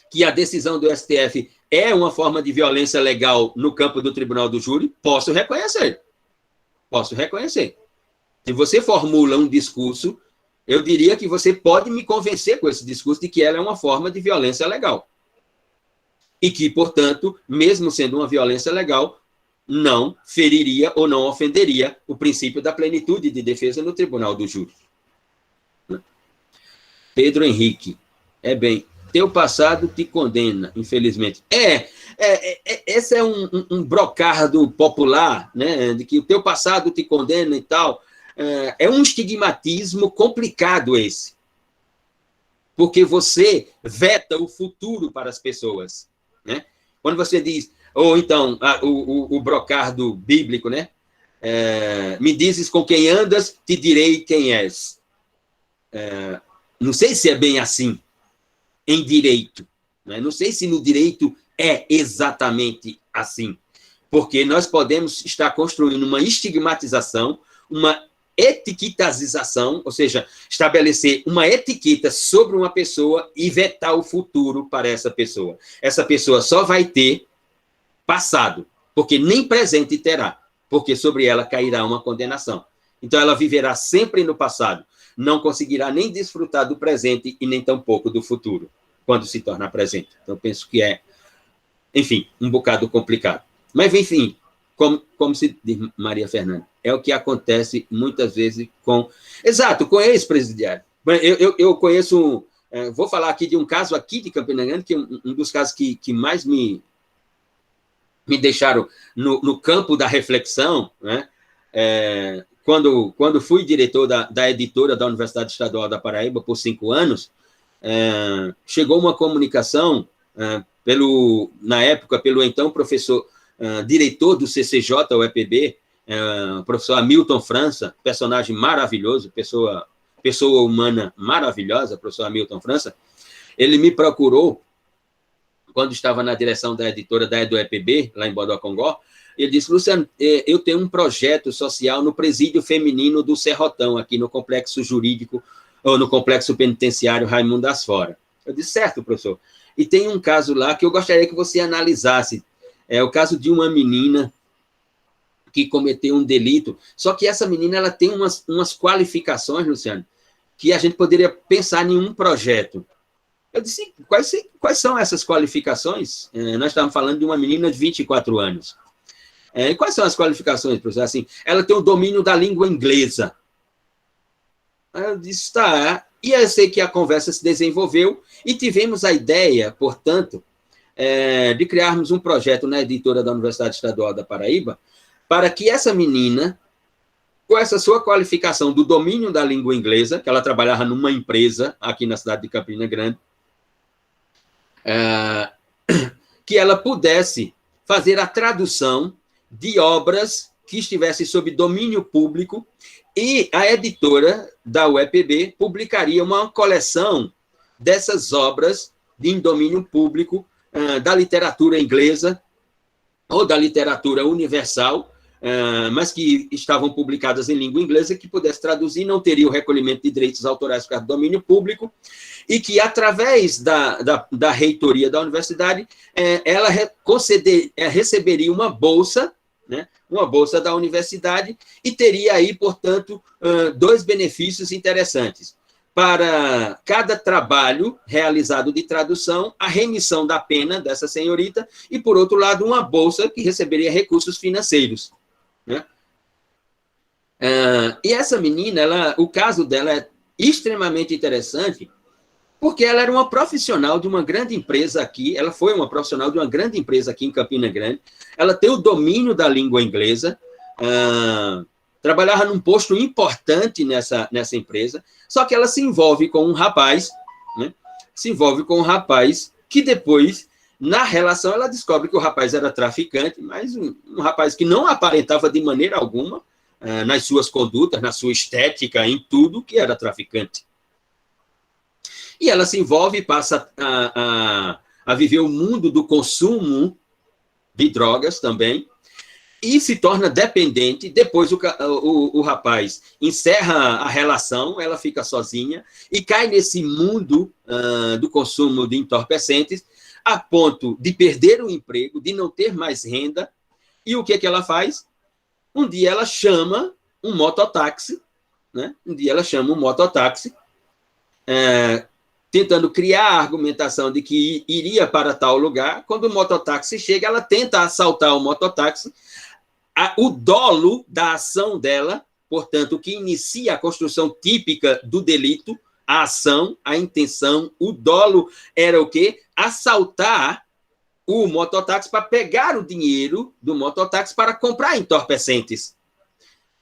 que a decisão do STF é uma forma de violência legal no campo do tribunal do júri? Posso reconhecer. Posso reconhecer. Se você formula um discurso, eu diria que você pode me convencer com esse discurso de que ela é uma forma de violência legal. E que, portanto, mesmo sendo uma violência legal, não feriria ou não ofenderia o princípio da plenitude de defesa no tribunal do júri. Pedro Henrique, teu passado te condena, infelizmente. Esse é um brocardo popular, né, de que o teu passado te condena e tal. É um estigmatismo complicado esse, porque você veta o futuro para as pessoas, né? Quando você diz, ou então, o brocardo bíblico, né? Me dizes com quem andas, te direi quem és. Não sei se é bem assim em direito, né? Não sei se no direito é exatamente assim, porque nós podemos estar construindo uma estigmatização, uma etiquetização, ou seja, estabelecer uma etiqueta sobre uma pessoa e vetar o futuro para essa pessoa. Essa pessoa só vai ter passado, porque nem presente terá, porque sobre ela cairá uma condenação. Então, ela viverá sempre no passado, não conseguirá nem desfrutar do presente e nem tampouco do futuro, quando se tornar presente. Então, penso que é, enfim, um bocado complicado. Mas, enfim, como se diz Maria Fernanda, é o que acontece muitas vezes com... Exato, com ex-presidiário. Eu conheço... vou falar aqui de um caso aqui de Campina Grande, que é um dos casos que mais me deixaram no campo da reflexão, né? Quando fui diretor da editora da Universidade Estadual da Paraíba por 5 anos, chegou uma comunicação, na época, pelo então professor... diretor do CCJ, o EPB, o professor Hamilton França, personagem maravilhoso, pessoa humana maravilhosa, professor Hamilton França. Ele me procurou, quando estava na direção da editora do EPB, lá em Bodocongó. Ele disse, Luciano, eu tenho um projeto social no presídio feminino do Serrotão, aqui no complexo jurídico, ou no complexo penitenciário Raimundo das Fora. Eu disse, certo, professor. E tem um caso lá que eu gostaria que você analisasse. É o caso de uma menina que cometeu um delito, só que essa menina ela tem umas qualificações, Luciano, que a gente poderia pensar em um projeto. Eu disse, quais são essas qualificações? Nós estávamos falando de uma menina de 24 anos. E quais são as qualificações, professor? Assim, ela tem o domínio da língua inglesa. Eu disse, tá. E eu sei que a conversa se desenvolveu e tivemos a ideia, portanto, de criarmos um projeto na editora da Universidade Estadual da Paraíba, para que essa menina, com essa sua qualificação do domínio da língua inglesa, que ela trabalhava numa empresa aqui na cidade de Campina Grande, que ela pudesse fazer a tradução de obras que estivessem sob domínio público, e a editora da UEPB publicaria uma coleção dessas obras em domínio público, da literatura inglesa ou da literatura universal, mas que estavam publicadas em língua inglesa, que pudesse traduzir, não teria o recolhimento de direitos autorais por causa do domínio público, e que, através da reitoria da universidade, ela receberia uma bolsa, né, uma bolsa da universidade, e teria aí, portanto, 2 benefícios interessantes. Para cada trabalho realizado de tradução, a remissão da pena dessa senhorita, e, por outro lado, uma bolsa que receberia recursos financeiros, né? E essa menina, o caso dela é extremamente interessante, porque ela era uma profissional de uma grande empresa aqui, ela foi uma profissional de uma grande empresa aqui em Campina Grande, ela tem o domínio da língua inglesa, trabalhava num posto importante nessa empresa, só que ela se envolve com um rapaz, né? Se envolve com um rapaz que depois, na relação, ela descobre que o rapaz era traficante, mas um rapaz que não aparentava de maneira alguma nas suas condutas, na sua estética, em tudo que era traficante. E ela se envolve e passa a viver o mundo do consumo de drogas também, e se torna dependente. Depois o rapaz encerra a relação, ela fica sozinha e cai nesse mundo do consumo de entorpecentes, a ponto de perder o emprego, de não ter mais renda. E o que ela faz? Um dia ela chama um mototáxi, né? Tentando criar a argumentação de que iria para tal lugar. Quando o mototáxi chega, ela tenta assaltar o mototáxi. O dolo da ação dela, portanto, que inicia a construção típica do delito, a ação, a intenção, o dolo era o quê? Assaltar o mototáxi para pegar o dinheiro do mototáxi para comprar entorpecentes.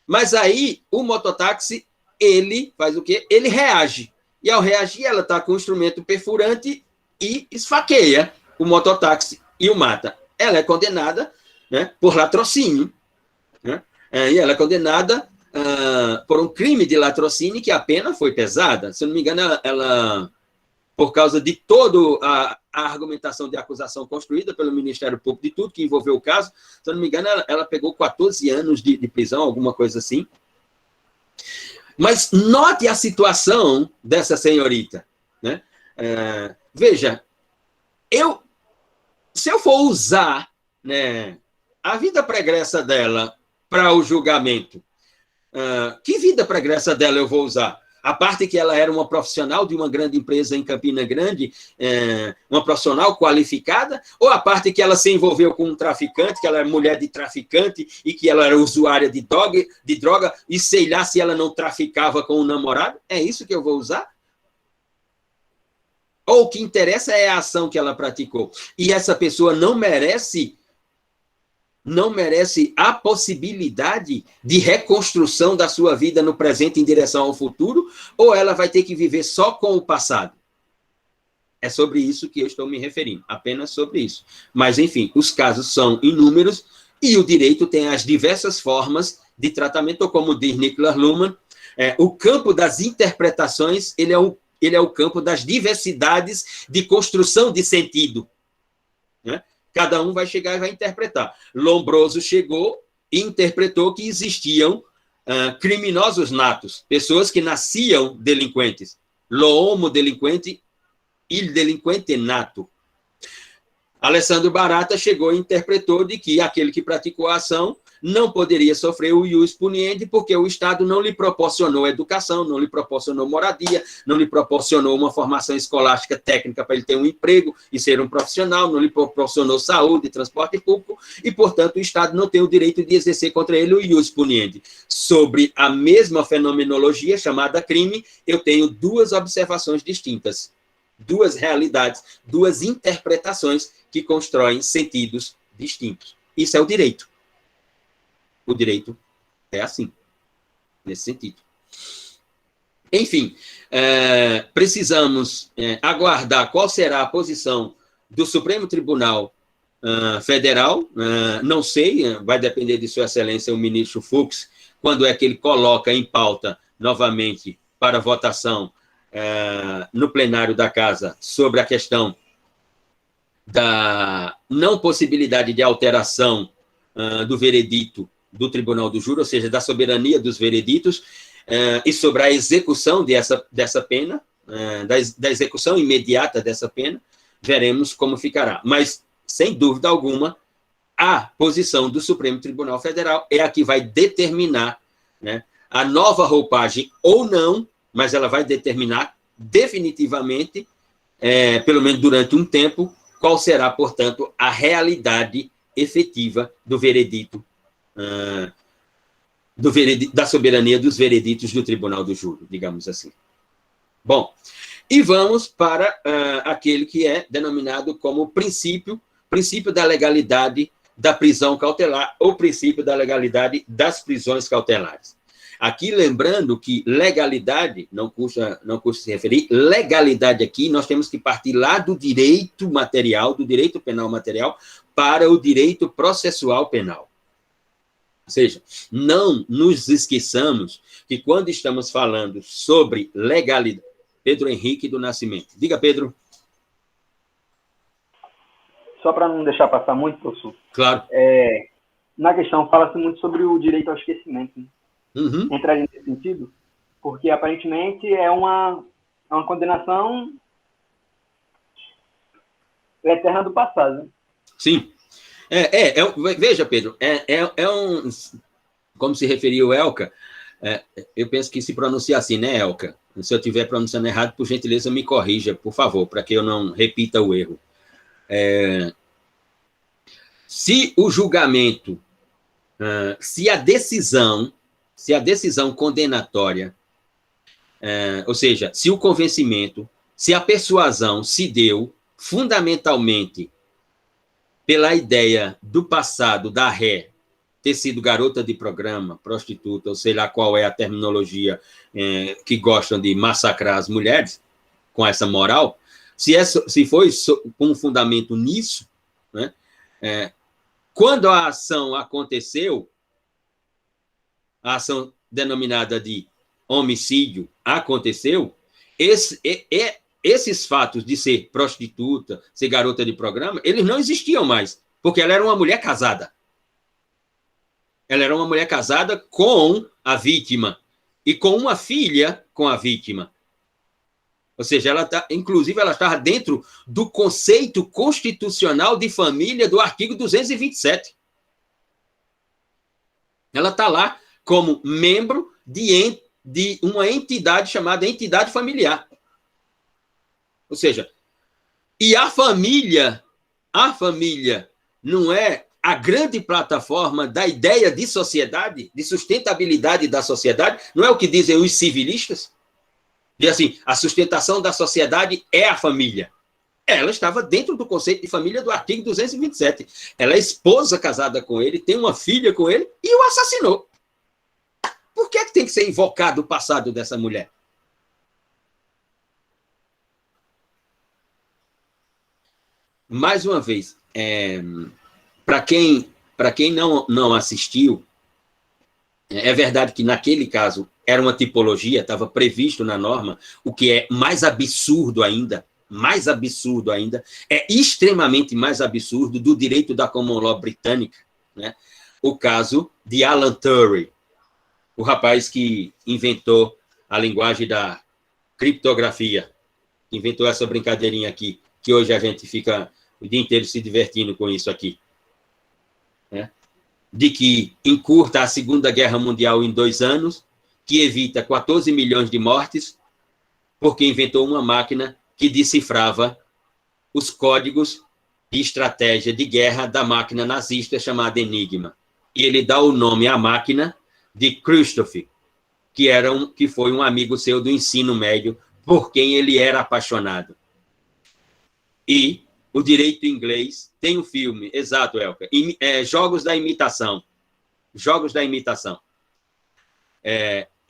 Mas aí o mototáxi, ele faz o quê? Ele reage. E ao reagir, ela está com um instrumento perfurante e esfaqueia o mototáxi e o mata. Ela é condenada, né, por latrocínio. Né? E ela é condenada por um crime de latrocínio que a pena foi pesada. Se eu não me engano, ela por causa de toda a argumentação de acusação construída pelo Ministério Público, de tudo que envolveu o caso, se eu não me engano, ela pegou 14 anos de prisão, alguma coisa assim. Mas note a situação dessa senhorita. Né? Veja, se eu for usar, né, a vida pregressa dela para o julgamento, que vida pregressa dela eu vou usar? A parte que ela era uma profissional de uma grande empresa em Campina Grande, uma profissional qualificada, ou a parte que ela se envolveu com um traficante, que ela era mulher de traficante e que ela era usuária de droga, e sei lá se ela não traficava com um namorado? É isso que eu vou usar? Ou o que interessa é a ação que ela praticou? E essa pessoa não merece a possibilidade de reconstrução da sua vida no presente em direção ao futuro, ou ela vai ter que viver só com o passado? É sobre isso que eu estou me referindo, apenas sobre isso. Mas, enfim, os casos são inúmeros e o direito tem as diversas formas de tratamento, ou como diz Niklas Luhmann, o campo das interpretações, ele é o campo das diversidades de construção de sentido, né? Cada um vai chegar e vai interpretar. Lombroso chegou e interpretou que existiam criminosos natos, pessoas que nasciam delinquentes. Lo homo delinquente, il delinquente nato. Alessandro Barata chegou e interpretou de que aquele que praticou a ação não poderia sofrer o ius puniendi porque o Estado não lhe proporcionou educação, não lhe proporcionou moradia, não lhe proporcionou uma formação escolástica técnica para ele ter um emprego e ser um profissional, não lhe proporcionou saúde, transporte público, e, portanto, o Estado não tem o direito de exercer contra ele o ius puniendi. Sobre a mesma fenomenologia chamada crime, eu tenho duas observações distintas, duas realidades, duas interpretações que constroem sentidos distintos. Isso é o direito. O direito é assim, nesse sentido. Enfim, precisamos aguardar qual será a posição do Supremo Tribunal Federal. Não sei, vai depender de Sua Excelência, o ministro Fux, quando é que ele coloca em pauta novamente para votação no plenário da Casa sobre a questão da não possibilidade de alteração do veredito do Tribunal do Júri, ou seja, da soberania dos vereditos, e sobre a execução dessa pena, da execução imediata dessa pena, veremos como ficará. Mas, sem dúvida alguma, a posição do Supremo Tribunal Federal é a que vai determinar, né, a nova roupagem ou não, mas ela vai determinar definitivamente, pelo menos durante um tempo, qual será, portanto, a realidade efetiva do veredito, da soberania dos vereditos do Tribunal do Júri, digamos assim. Bom, e vamos para aquele que é denominado como princípio da legalidade da prisão cautelar, ou princípio da legalidade das prisões cautelares. Aqui, lembrando que legalidade, não custa se referir, legalidade aqui, nós temos que partir lá do direito material, do direito penal material, para o direito processual penal. Ou seja, não nos esqueçamos que quando estamos falando sobre legalidade... Pedro Henrique do Nascimento. Diga, Pedro. Só para não deixar passar muito, professor. Claro. Na questão, fala-se muito sobre o direito ao esquecimento. Né? Uhum. Entraria nesse sentido? Porque, aparentemente, é uma condenação eterna do passado. Né? Sim. Veja, Pedro, como se referia o Elka, eu penso que se pronuncia assim, né, Elka? Se eu estiver pronunciando errado, por gentileza, me corrija, por favor, para que eu não repita o erro. Se o julgamento, se a decisão condenatória, ou seja, se o convencimento, se a persuasão se deu fundamentalmente pela ideia do passado da ré ter sido garota de programa, prostituta, ou sei lá qual é a terminologia que gostam de massacrar as mulheres com essa moral, se foi com um fundamento nisso, né, quando a ação aconteceu, a ação denominada de homicídio aconteceu, esses fatos de ser prostituta, ser garota de programa, eles não existiam mais, porque ela era uma mulher casada. Ela era uma mulher casada com a vítima e com uma filha com a vítima. Ou seja, inclusive, ela estava dentro do conceito constitucional de família do artigo 227. Ela está lá como membro de uma entidade chamada entidade familiar. Ou seja, e a família não é a grande plataforma da ideia de sociedade, de sustentabilidade da sociedade, não é o que dizem os civilistas? E assim, a sustentação da sociedade é a família. Ela estava dentro do conceito de família do artigo 227. Ela é esposa casada com ele, tem uma filha com ele e o assassinou. Por que tem que ser invocado o passado dessa mulher? Mais uma vez, para quem não assistiu, é verdade que naquele caso era uma tipologia, estava previsto na norma, o que é mais absurdo ainda, é extremamente mais absurdo do direito da common law britânica, né? O caso de Alan Turing, o rapaz que inventou a linguagem da criptografia, inventou essa brincadeirinha aqui, que hoje a gente fica o dia inteiro se divertindo com isso aqui, né? De que encurta a Segunda Guerra Mundial em 2 anos, que evita 14 milhões de mortes, porque inventou uma máquina que decifrava os códigos de estratégia de guerra da máquina nazista chamada Enigma. E ele dá o nome à máquina de Christoph, que foi um amigo seu do ensino médio, por quem ele era apaixonado. E o direito inglês tem um filme, exato, Elka, Jogos da Imitação. Jogos da Imitação.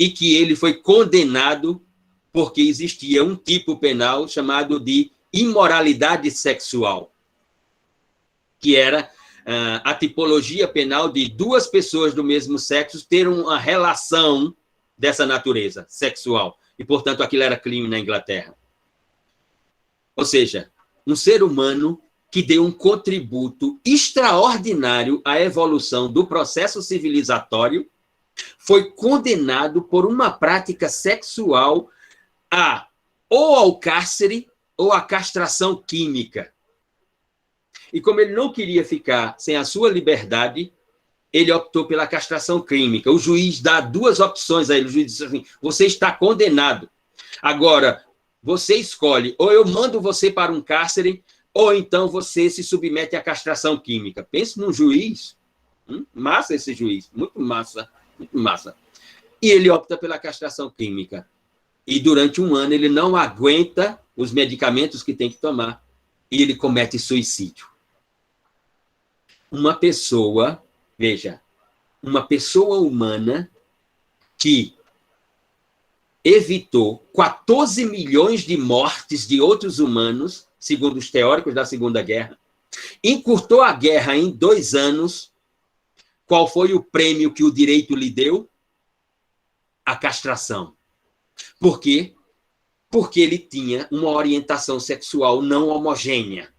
E que ele foi condenado porque existia um tipo penal chamado de imoralidade sexual, que era a tipologia penal de 2 pessoas do mesmo sexo ter uma relação dessa natureza sexual. E, portanto, aquilo era crime na Inglaterra. Ou seja, um ser humano que deu um contributo extraordinário à evolução do processo civilizatório foi condenado por uma prática sexual ou ao cárcere ou à castração química. E como ele não queria ficar sem a sua liberdade, ele optou pela castração química. O juiz dá 2 opções a ele. O juiz diz assim: você está condenado. Agora, você escolhe, ou eu mando você para um cárcere, ou então você se submete à castração química. Pense num juiz. Massa esse juiz. Muito massa. Muito massa. E ele opta pela castração química. E durante 1 ano ele não aguenta os medicamentos que tem que tomar. E ele comete suicídio. Uma pessoa, veja, uma pessoa humana que evitou 14 milhões de mortes de outros humanos, segundo os teóricos da Segunda Guerra, encurtou a guerra em 2 anos, qual foi o prêmio que o direito lhe deu? A castração. Por quê? Porque ele tinha uma orientação sexual não homogênea.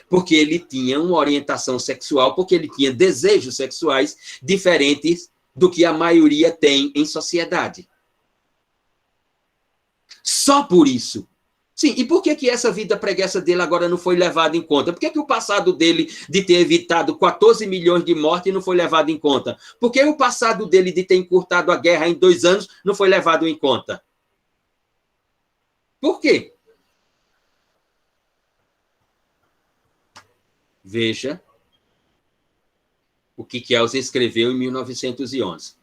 Porque ele tinha uma orientação sexual, porque ele tinha desejos sexuais diferentes do que a maioria tem em sociedade. Só por isso. Sim, e por que essa vida preguiça dele agora não foi levada em conta? Por que o passado dele de ter evitado 14 milhões de mortes não foi levado em conta? Por que o passado dele de ter encurtado a guerra em 2 anos não foi levado em conta? Por quê? Veja o que Kelsen escreveu em 1911.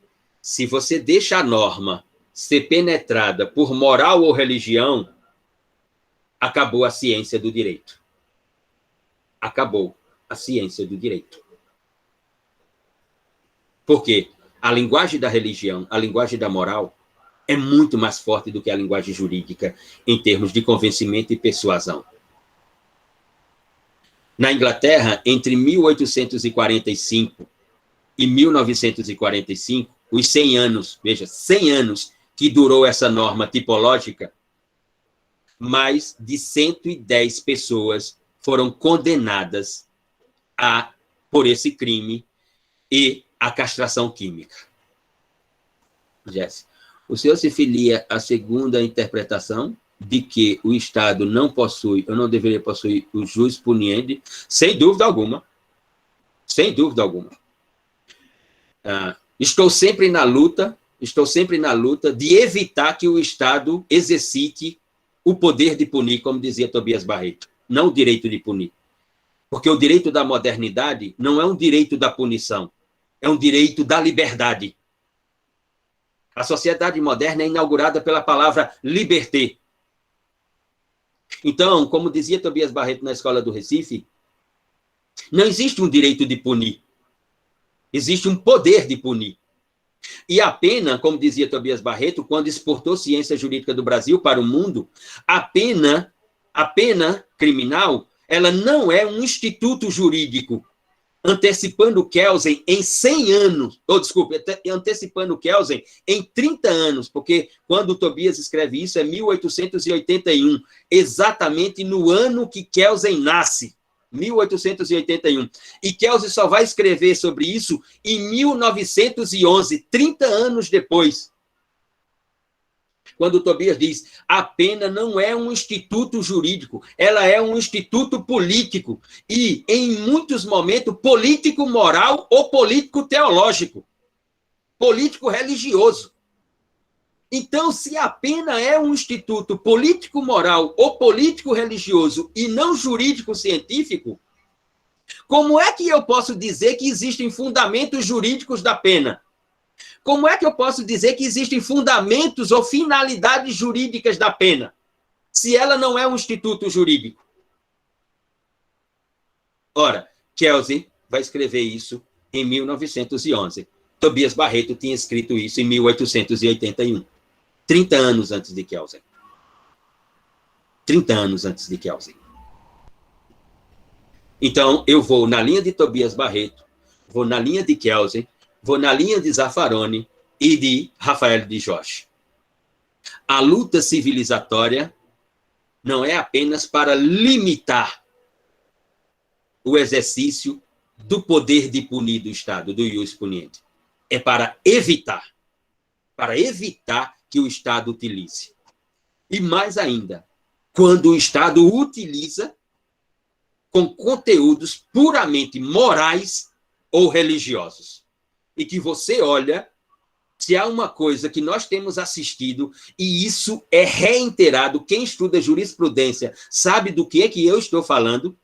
Se você deixa a norma ser penetrada por moral ou religião, acabou a ciência do direito. Acabou a ciência do direito. Por quê? A linguagem da religião, a linguagem da moral, é muito mais forte do que a linguagem jurídica em termos de convencimento e persuasão. Na Inglaterra, entre 1845 e 1945, os 100 anos, veja, 100 anos que durou essa norma tipológica, mais de 110 pessoas foram condenadas por esse crime e a castração química. Jéssica, o senhor se filia à segunda interpretação de que o Estado não possui, ou não deveria possuir, o jus puniendi? Sem dúvida alguma. Sem dúvida alguma. Estou sempre na luta de evitar que o Estado exercite o poder de punir, como dizia Tobias Barreto, não o direito de punir. Porque o direito da modernidade não é um direito da punição, é um direito da liberdade. A sociedade moderna é inaugurada pela palavra liberté. Então, como dizia Tobias Barreto na Escola do Recife, não existe um direito de punir, existe um poder de punir. E a pena, como dizia Tobias Barreto, quando exportou ciência jurídica do Brasil para o mundo, a pena criminal, ela não é um instituto jurídico. Antecipando Kelsen em 100 anos, antecipando Kelsen em 30 anos, porque quando o Tobias escreve isso é 1881, exatamente no ano que Kelsen nasce. 1881. E Kelsen só vai escrever sobre isso em 1911, 30 anos depois. Quando o Tobias diz, a pena não é um instituto jurídico, ela é um instituto político. E, em muitos momentos, político-moral ou político-teológico. Político-religioso. Então, se a pena é um instituto político-moral ou político-religioso e não jurídico-científico, como é que eu posso dizer que existem fundamentos jurídicos da pena? Como é que eu posso dizer que existem fundamentos ou finalidades jurídicas da pena, se ela não é um instituto jurídico? Ora, Kelsen vai escrever isso em 1911. Tobias Barreto tinha escrito isso em 1881. 30 anos antes de Kelsen. 30 anos antes de Kelsen. Então, eu vou na linha de Tobias Barreto, vou na linha de Kelsen, vou na linha de Zaffaroni e de Rafael de Jorge. A luta civilizatória não é apenas para limitar o exercício do poder de punir do Estado, do ius puniendi. É para evitar que o Estado utilize. E mais ainda, quando o Estado utiliza com conteúdos puramente morais ou religiosos. E que você olha, se há uma coisa que nós temos assistido, e isso é reiterado, quem estuda jurisprudência sabe do que é que eu estou falando,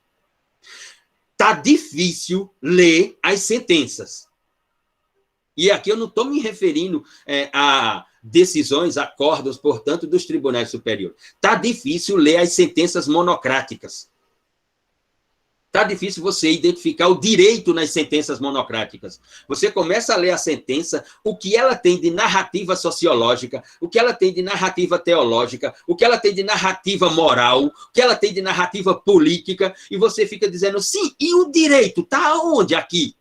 está difícil ler as sentenças. E aqui eu não estou me referindo a decisões, acordos, portanto, dos tribunais superiores. Está difícil ler as sentenças monocráticas. Está difícil você identificar o direito nas sentenças monocráticas. Você começa a ler a sentença, o que ela tem de narrativa sociológica, o que ela tem de narrativa teológica, o que ela tem de narrativa moral, o que ela tem de narrativa política, e você fica dizendo, sim, e o direito está aonde aqui?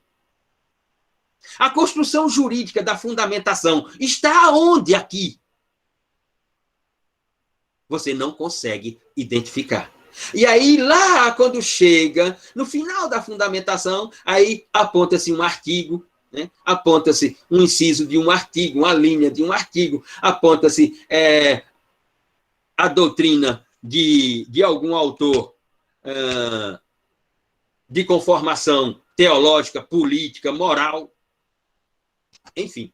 A construção jurídica da fundamentação está aonde aqui? Você não consegue identificar. E aí, lá, quando chega, no final da fundamentação, aí aponta-se um artigo, né? Aponta-se um inciso de um artigo, uma linha de um artigo, aponta-se a doutrina de algum autor de conformação teológica, política, moral. Enfim,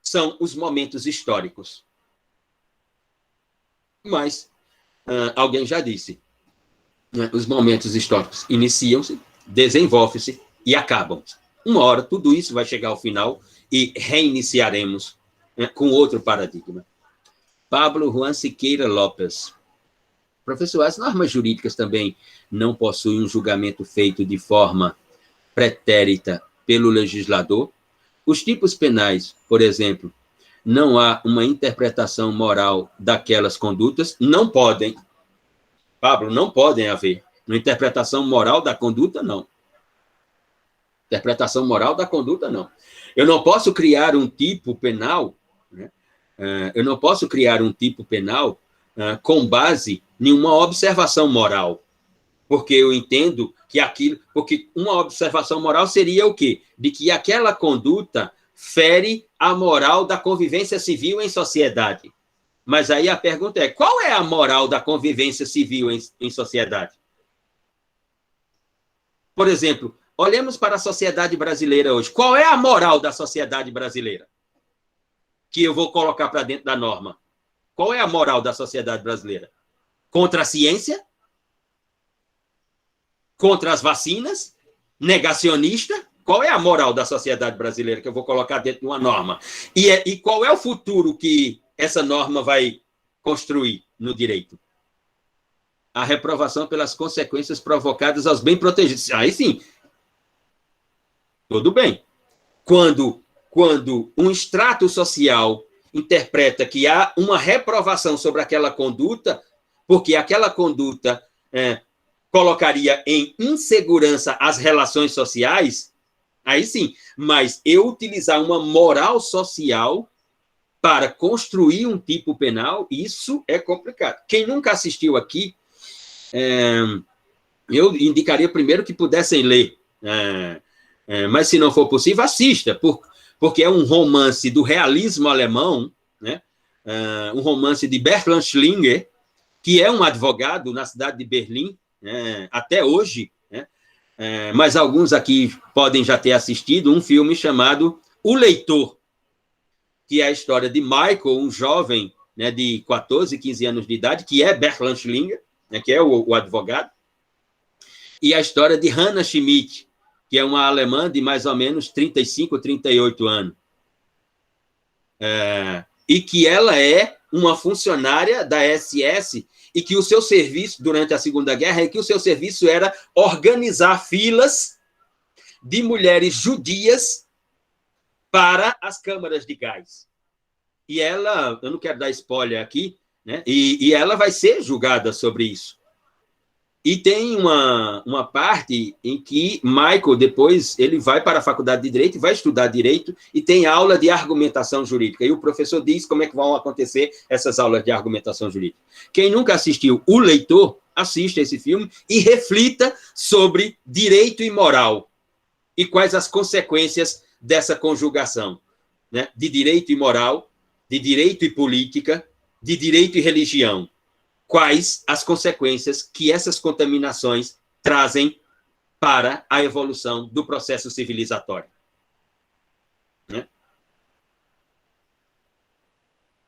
são os momentos históricos. Mas, alguém já disse, né, os momentos históricos iniciam-se, desenvolvem-se e acabam. Uma hora, tudo isso vai chegar ao final e reiniciaremos, né, com outro paradigma. Pablo Juan Siqueira Lopes. Professor, as normas jurídicas também não possuem um julgamento feito de forma pretérita pelo legislador? Os tipos penais, por exemplo, não há uma interpretação moral daquelas condutas? Não podem. Pablo, não podem haver. Uma interpretação moral da conduta, não. Interpretação moral da conduta, não. Eu não posso criar um tipo penal, né? Eu não posso criar um tipo penal com base em uma observação moral, porque eu entendo que aquilo... Porque uma observação moral seria o quê? De que aquela conduta fere a moral da convivência civil em sociedade. Mas aí a pergunta é, qual é a moral da convivência civil em sociedade? Por exemplo, olhemos para a sociedade brasileira hoje. Qual é a moral da sociedade brasileira? Que eu vou colocar para dentro da norma. Qual é a moral da sociedade brasileira? Contra a ciência? Contra as vacinas? Negacionista? Qual é a moral da sociedade brasileira que eu vou colocar dentro de uma norma? E qual é o futuro que essa norma vai construir no direito? A reprovação pelas consequências provocadas aos bem protegidos. Aí sim. Tudo bem. Quando um extrato social interpreta que há uma reprovação sobre aquela conduta, porque aquela conduta colocaria em insegurança as relações sociais, aí sim. Mas eu utilizar uma moral social para construir um tipo penal, isso é complicado. Quem nunca assistiu aqui, eu indicaria primeiro que pudessem ler, mas se não for possível, assista, porque é um romance do realismo alemão, né? Um romance de Bertrand Schlinger, que é um advogado na cidade de Berlim, até hoje, né? Mas alguns aqui podem já ter assistido um filme chamado O Leitor, que é a história de Michael, um jovem, né, de 14, 15 anos de idade, que é Bertrand Schlinger, né, que é o advogado, e a história de Hannah Schmidt, que é uma alemã de mais ou menos 35, 38 anos. E que ela é uma funcionária da SS e que o seu serviço, durante a Segunda Guerra, que o seu serviço era organizar filas de mulheres judias para as câmaras de gás. E ela, eu não quero dar spoiler aqui, né? E ela vai ser julgada sobre isso. E tem uma parte em que Michael, depois, ele vai para a faculdade de Direito, vai estudar Direito, e tem aula de argumentação jurídica. E o professor diz como é que vão acontecer essas aulas de argumentação jurídica. Quem nunca assistiu O Leitor, assista esse filme e reflita sobre direito e moral. E quais as consequências dessa conjugação, né? De direito e moral, de direito e política, de direito e religião. Quais as consequências que essas contaminações trazem para a evolução do processo civilizatório, né?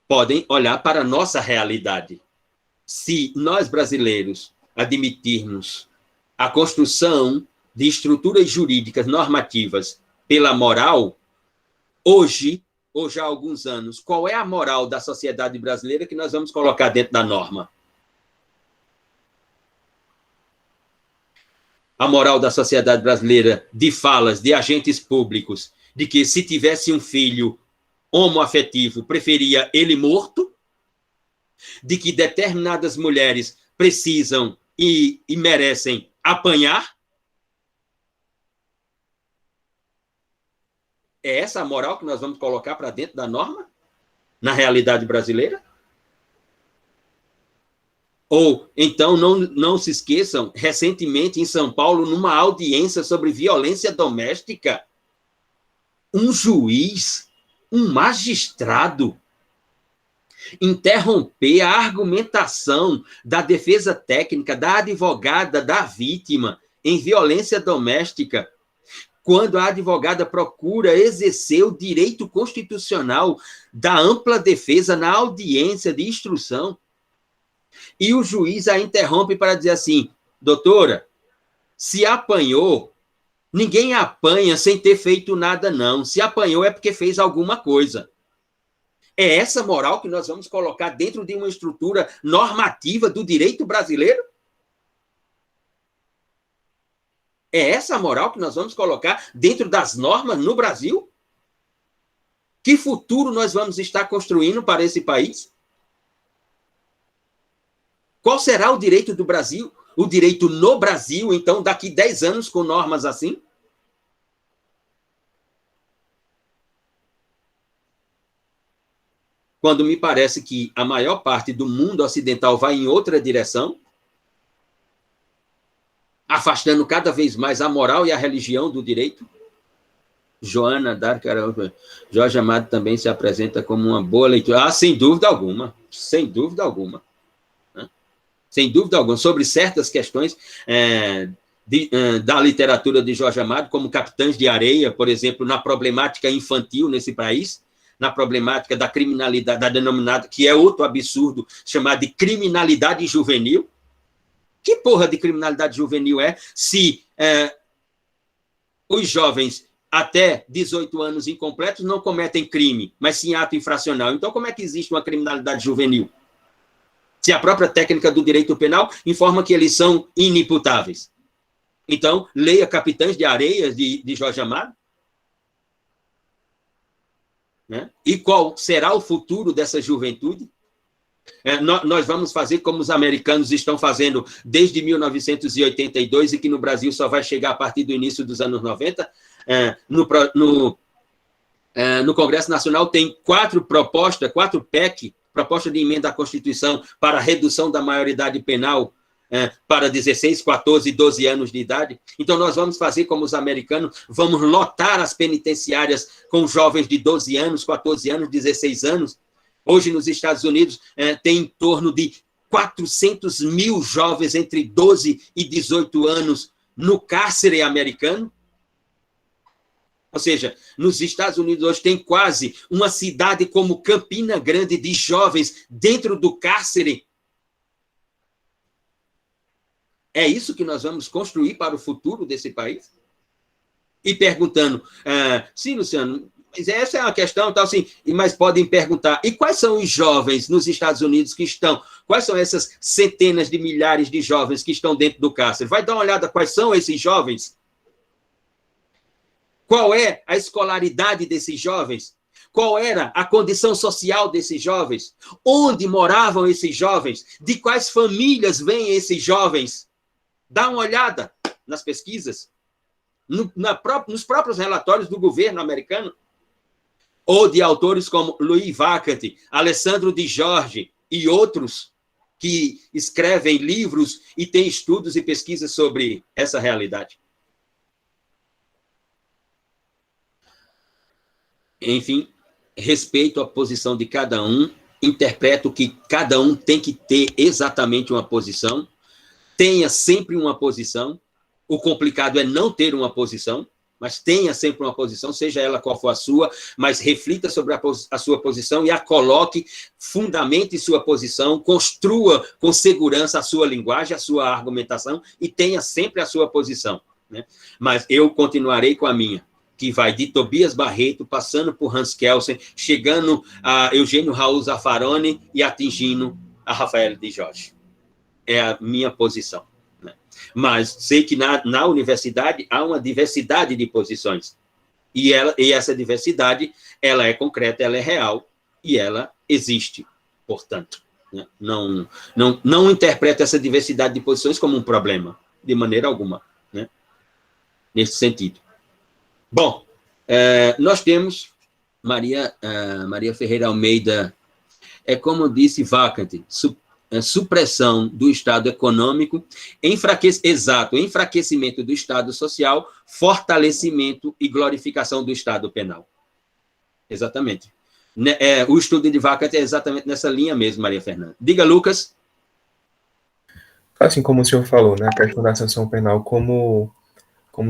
Podem olhar para a nossa realidade. Se nós, brasileiros, admitirmos a construção de estruturas jurídicas normativas pela moral, hoje, ou já há alguns anos, qual é a moral da sociedade brasileira que nós vamos colocar dentro da norma? A moral da sociedade brasileira de falas de agentes públicos de que se tivesse um filho homoafetivo, preferia ele morto, de que determinadas mulheres precisam e merecem apanhar, É essa a moral que nós vamos colocar para dentro da norma? Na realidade brasileira? Ou, então, não se esqueçam, recentemente em São Paulo, numa audiência sobre violência doméstica, um juiz, um magistrado, interromper a argumentação da defesa técnica, da advogada, da vítima em violência doméstica, quando a advogada procura exercer o direito constitucional da ampla defesa na audiência de instrução, e o juiz a interrompe para dizer assim: doutora, se apanhou, ninguém apanha sem ter feito nada, não. Se apanhou é porque fez alguma coisa. É essa moral que nós vamos colocar dentro de uma estrutura normativa do direito brasileiro? É essa moral que nós vamos colocar dentro das normas no Brasil? Que futuro nós vamos estar construindo para esse país? Qual será o direito do Brasil? O direito no Brasil, então, daqui 10 anos com normas assim? Quando me parece que a maior parte do mundo ocidental vai em outra direção, afastando cada vez mais a moral e a religião do direito. Joana Dark, Jorge Amado também se apresenta como uma boa leitura. Sem dúvida alguma. Sem dúvida alguma. Sem dúvida alguma. Sobre certas questões da literatura de Jorge Amado, como Capitães de Areia, por exemplo, na problemática infantil nesse país, na problemática da criminalidade, da denominada, que é outro absurdo, chamado de criminalidade juvenil. Que porra de criminalidade juvenil é se os jovens até 18 anos incompletos não cometem crime, mas sim ato infracional? Então, como é que existe uma criminalidade juvenil? Se a própria técnica do direito penal informa que eles são inimputáveis. Então, leia Capitães de Areia, de Jorge Amado. Né? E qual será o futuro dessa juventude? Nós vamos fazer como os americanos estão fazendo desde 1982 e que no Brasil só vai chegar a partir do início dos anos 90. No Congresso Nacional tem 4 PEC, proposta de emenda à Constituição para a redução da maioridade penal para 16, 14 e 12 anos de idade. Então, nós vamos fazer como os americanos, vamos lotar as penitenciárias com jovens de 12 anos, 14 anos, 16 anos. Hoje, nos Estados Unidos, tem em torno de 400 mil jovens entre 12 e 18 anos no cárcere americano. Ou seja, nos Estados Unidos hoje tem quase uma cidade como Campina Grande de jovens dentro do cárcere. É isso que nós vamos construir para o futuro desse país? E perguntando, sim, Luciano, mas essa é uma questão, tal, assim, mas podem perguntar, e quais são os jovens nos Estados Unidos que estão, quais são essas centenas de milhares de jovens que estão dentro do cárcere? Vai dar uma olhada quais são esses jovens? Qual é a escolaridade desses jovens? Qual era a condição social desses jovens? Onde moravam esses jovens? De quais famílias vêm esses jovens? Dá uma olhada nas pesquisas, nos próprios relatórios do governo americano, ou de autores como Louis Vacant, Alessandro Di Giorgi e outros que escrevem livros e têm estudos e pesquisas sobre essa realidade. Enfim, respeito a posição de cada um, interpreto que cada um tem que ter exatamente uma posição, tenha sempre uma posição. O complicado é não ter uma posição, mas tenha sempre uma posição, seja ela qual for a sua, mas reflita sobre a sua posição e a coloque, fundamente sua posição, construa com segurança a sua linguagem, a sua argumentação e tenha sempre a sua posição. Né? Mas eu continuarei com a minha, que vai de Tobias Barreto, passando por Hans Kelsen, chegando a Eugênio Raul Zaffaroni e atingindo a Rafael de Jorge. É a minha posição. Né? Mas sei que na universidade há uma diversidade de posições. E essa diversidade, ela é concreta, ela é real e ela existe, portanto. Né? Não interpreto essa diversidade de posições como um problema, de maneira alguma, né? Nesse sentido. Bom, Nós temos, Maria Ferreira Almeida, como disse Vacant, supressão do Estado econômico, enfraquecimento do Estado social, fortalecimento e glorificação do Estado penal. Exatamente. O estudo de Vacant é exatamente nessa linha mesmo, Maria Fernanda. Diga, Lucas. Assim como o senhor falou, né, a questão da sanção penal como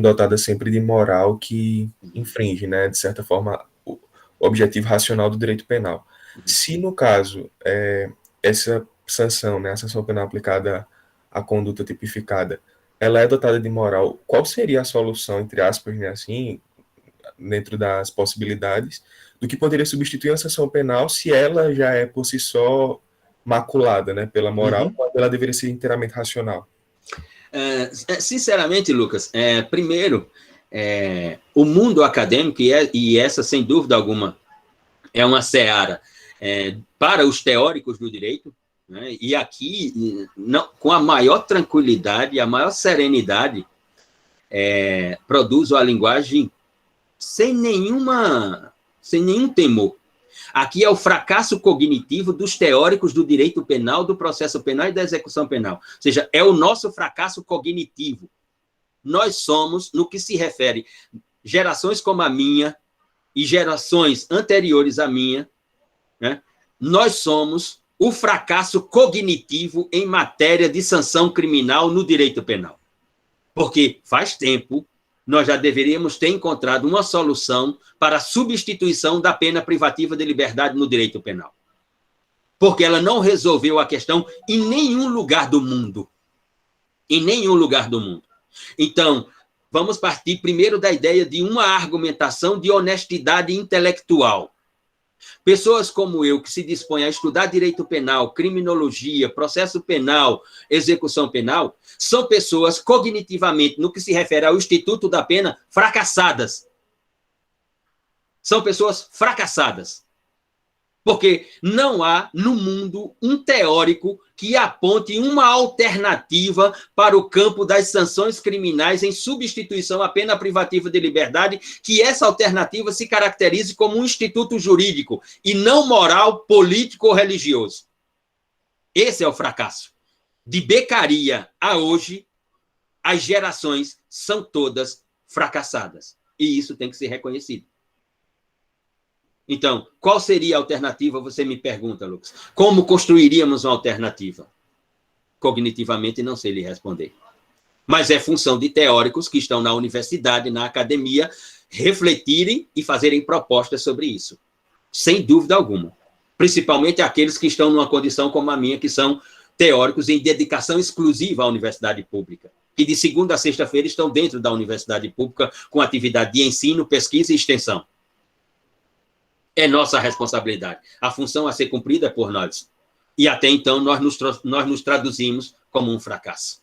dotada sempre de moral que infringe, né, de certa forma, o objetivo racional do direito penal. Se, no caso, essa sanção, né, a sanção penal aplicada à conduta tipificada, ela é dotada de moral, qual seria a solução, entre aspas, né, assim, dentro das possibilidades, do que poderia substituir a sanção penal se ela já é, por si só, maculada, né, pela moral, quando ela deveria ser inteiramente racional? Sinceramente, Lucas, primeiro, o mundo acadêmico, e essa, sem dúvida alguma, é uma seara para os teóricos do direito, né, e aqui, com a maior tranquilidade, a maior serenidade, produzo a linguagem sem nenhum temor. Aqui é o fracasso cognitivo dos teóricos do direito penal, do processo penal e da execução penal. Ou seja, é o nosso fracasso cognitivo. Nós somos, no que se refere gerações como a minha e gerações anteriores à minha, né, nós somos o fracasso cognitivo em matéria de sanção criminal no direito penal. Porque faz tempo nós já deveríamos ter encontrado uma solução para a substituição da pena privativa de liberdade no direito penal. Porque ela não resolveu a questão em nenhum lugar do mundo. Em nenhum lugar do mundo. Então, vamos partir primeiro da ideia de uma argumentação de honestidade intelectual. Pessoas como eu, que se dispõem a estudar direito penal, criminologia, processo penal, execução penal, são pessoas cognitivamente, no que se refere ao instituto da pena, fracassadas. São pessoas fracassadas. Porque não há no mundo um teórico que aponte uma alternativa para o campo das sanções criminais em substituição à pena privativa de liberdade, que essa alternativa se caracterize como um instituto jurídico e não moral, político ou religioso. Esse é o fracasso. De Beccaria a hoje, as gerações são todas fracassadas. E isso tem que ser reconhecido. Então, qual seria a alternativa? Você me pergunta, Lucas. Como construiríamos uma alternativa? Cognitivamente, não sei lhe responder. Mas é função de teóricos que estão na universidade, na academia, refletirem e fazerem propostas sobre isso. Sem dúvida alguma. Principalmente aqueles que estão numa condição como a minha, que são teóricos em dedicação exclusiva à universidade pública, que de segunda a sexta-feira estão dentro da universidade pública com atividade de ensino, pesquisa e extensão. É nossa responsabilidade. A função a ser cumprida é por nós. E até então nós nos traduzimos como um fracasso.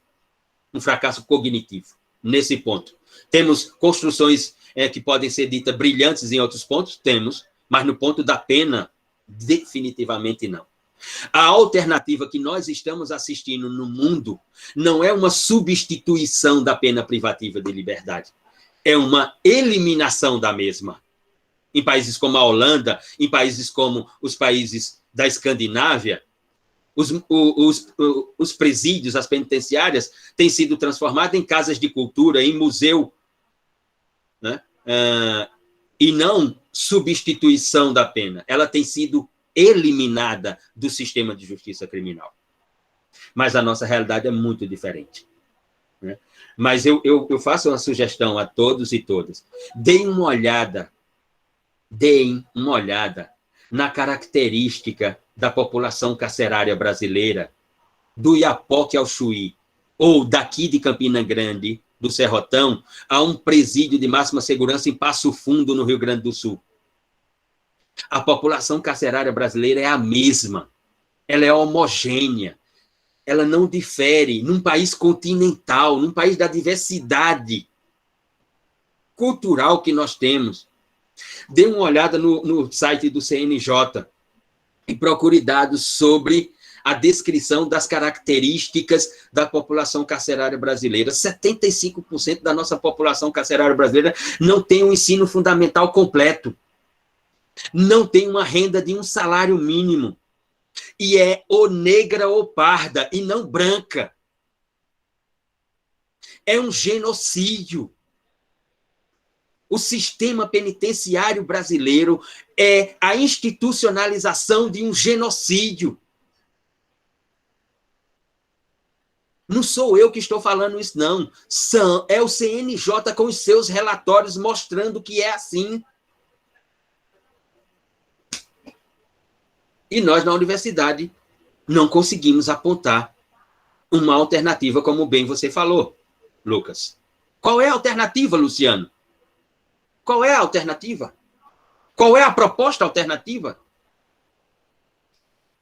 Um fracasso cognitivo, nesse ponto. Temos construções que podem ser ditas brilhantes em outros pontos? Temos, mas no ponto da pena, definitivamente não. A alternativa que nós estamos assistindo no mundo não é uma substituição da pena privativa de liberdade. É uma eliminação da mesma. Em países como a Holanda, em países como os países da Escandinávia, os presídios, as penitenciárias, têm sido transformadas em casas de cultura, em museu, né? E não substituição da pena. Ela tem sido eliminada do sistema de justiça criminal. Mas a nossa realidade é muito diferente, né? Mas eu faço uma sugestão a todos e todas. Deem uma olhada na característica da população carcerária brasileira, do Iapoque ao Chuí, ou daqui de Campina Grande, do Serrotão, a um presídio de máxima segurança em Passo Fundo, no Rio Grande do Sul. A população carcerária brasileira é a mesma, ela é homogênea, ela não difere num país continental, num país da diversidade cultural que nós temos. Dê uma olhada no site do CNJ e procure dados sobre a descrição das características da população carcerária brasileira. 75% da nossa população carcerária brasileira não tem um ensino fundamental completo, não tem uma renda de um salário mínimo, e é ou negra ou parda, e não branca. É um genocídio. O sistema penitenciário brasileiro é a institucionalização de um genocídio. Não sou eu que estou falando isso, não. É o CNJ com os seus relatórios mostrando que é assim. E nós, na universidade, não conseguimos apontar uma alternativa, como bem você falou, Lucas. Qual é a alternativa, Luciano? Qual é a alternativa? Qual é a proposta alternativa?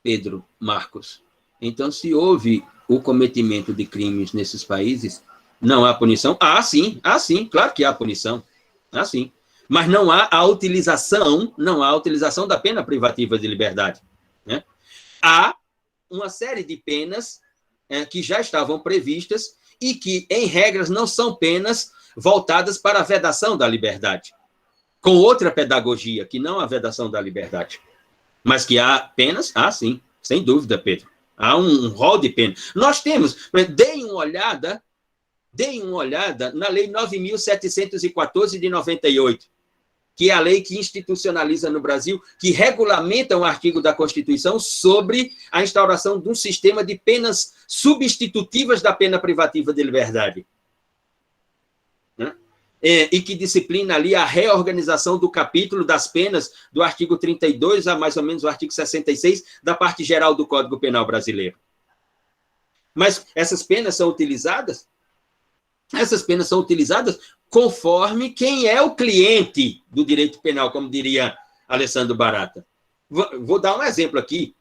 Pedro, Marcos. Então, se houve o cometimento de crimes nesses países, não há punição? Sim, claro que há punição. Sim. Mas não há a utilização da pena privativa de liberdade. Né? Há uma série de penas que já estavam previstas e que, em regras, não são penas voltadas para a vedação da liberdade, com outra pedagogia, que não a vedação da liberdade. Mas que há penas? Sim, sem dúvida, Pedro. Há um rol de penas. Nós temos, deem uma olhada na Lei 9.714 de 98, que é a lei que institucionaliza no Brasil, que regulamenta um artigo da Constituição sobre a instauração de um sistema de penas substitutivas da pena privativa de liberdade. E que disciplina ali a reorganização do capítulo das penas do artigo 32 a mais ou menos o artigo 66 da parte geral do Código Penal brasileiro. Mas essas penas são utilizadas conforme quem é o cliente do direito penal, como diria Alessandro Barata. Vou dar um exemplo aqui,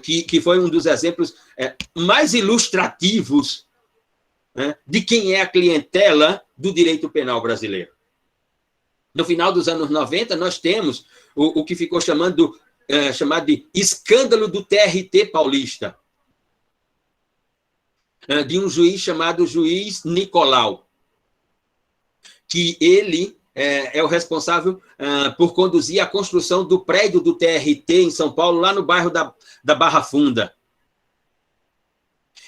que foi um dos exemplos mais ilustrativos de quem é a clientela do direito penal brasileiro. No final dos anos 90, nós temos o que ficou chamado de escândalo do TRT paulista, de um juiz chamado juiz Nicolau, que ele é o responsável por conduzir a construção do prédio do TRT em São Paulo, lá no bairro da Barra Funda.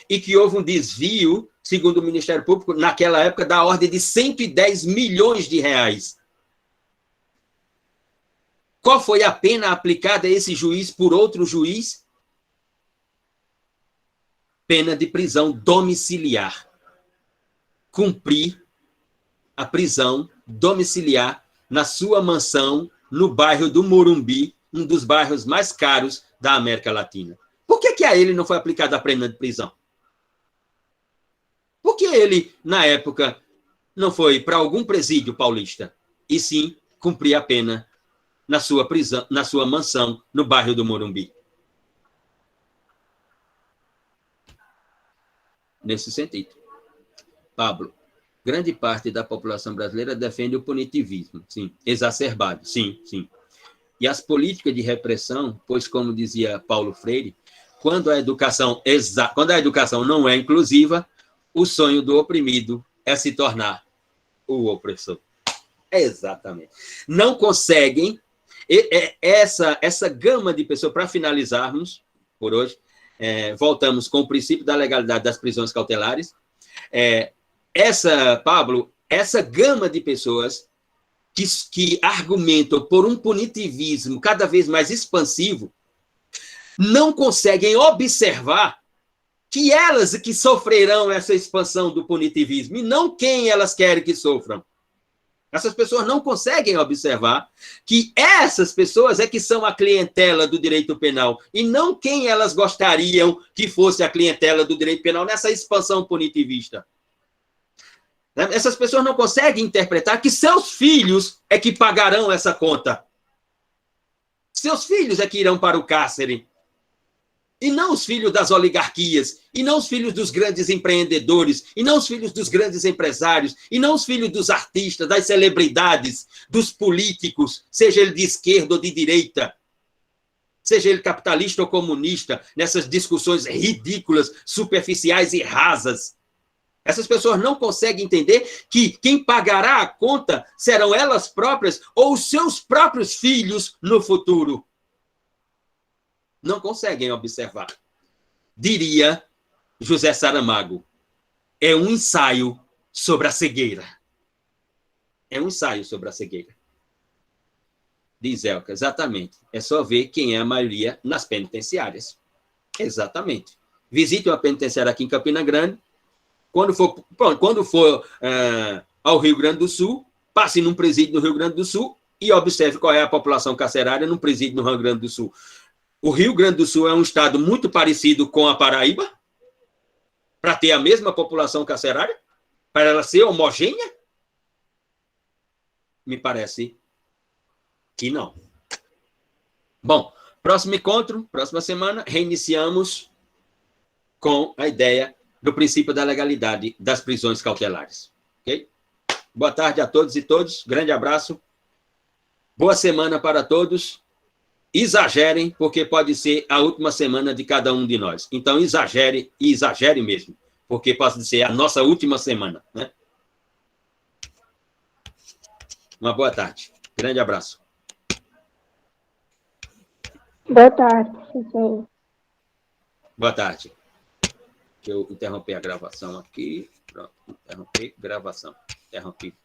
E que houve um desvio, segundo o Ministério Público, naquela época, da ordem de 110 milhões de reais. Qual foi a pena aplicada a esse juiz por outro juiz? Pena de prisão domiciliar. Cumprir a prisão domiciliar na sua mansão no bairro do Morumbi, um dos bairros mais caros da América Latina. Por que a ele não foi aplicada a pena de prisão? Por que ele, na época, não foi para algum presídio paulista, e sim cumprir a pena na sua prisão, na sua mansão no bairro do Morumbi? Nesse sentido, Pablo, grande parte da população brasileira defende o punitivismo, sim, exacerbado, sim. E as políticas de repressão, pois, como dizia Paulo Freire, quando a educação não é inclusiva, o sonho do oprimido é se tornar o opressor. Exatamente. Não conseguem, essa gama de pessoas, para finalizarmos por hoje, voltamos com o princípio da legalidade das prisões cautelares. Pablo, essa gama de pessoas que argumentam por um punitivismo cada vez mais expansivo, não conseguem observar que elas que sofrerão essa expansão do punitivismo, e não quem elas querem que sofram. Essas pessoas não conseguem observar que essas pessoas é que são a clientela do direito penal, e não quem elas gostariam que fosse a clientela do direito penal nessa expansão punitivista. Essas pessoas não conseguem interpretar que seus filhos é que pagarão essa conta. Seus filhos é que irão para o cárcere. E não os filhos das oligarquias, e não os filhos dos grandes empreendedores, e não os filhos dos grandes empresários, e não os filhos dos artistas, das celebridades, dos políticos, seja ele de esquerda ou de direita. seja ele capitalista ou comunista, nessas discussões ridículas, superficiais e rasas. Essas pessoas não conseguem entender que quem pagará a conta serão elas próprias ou os seus próprios filhos no futuro. Não conseguem observar. Diria José Saramago, é um ensaio sobre a cegueira. É um ensaio sobre a cegueira. Diz Elka, exatamente. É só ver quem é a maioria nas penitenciárias. Exatamente. Visite uma penitenciária aqui em Campina Grande. Quando for ao Rio Grande do Sul, passe num presídio no Rio Grande do Sul e observe qual é a população carcerária num presídio no Rio Grande do Sul. O Rio Grande do Sul é um estado muito parecido com a Paraíba, para ter a mesma população carcerária, para ela ser homogênea? Me parece que não. Bom, próximo encontro, próxima semana, reiniciamos com a ideia do princípio da legalidade das prisões cautelares. Ok? Boa tarde a todos e todas. Grande abraço. Boa semana para todos. Exagerem, porque pode ser a última semana de cada um de nós. Então, exagere, e exagere mesmo, porque pode ser a nossa última semana, né? Uma boa tarde. Grande abraço. Boa tarde, professor. Boa tarde. Deixa eu interromper a gravação aqui. Pronto, interromper gravação. Interrompi.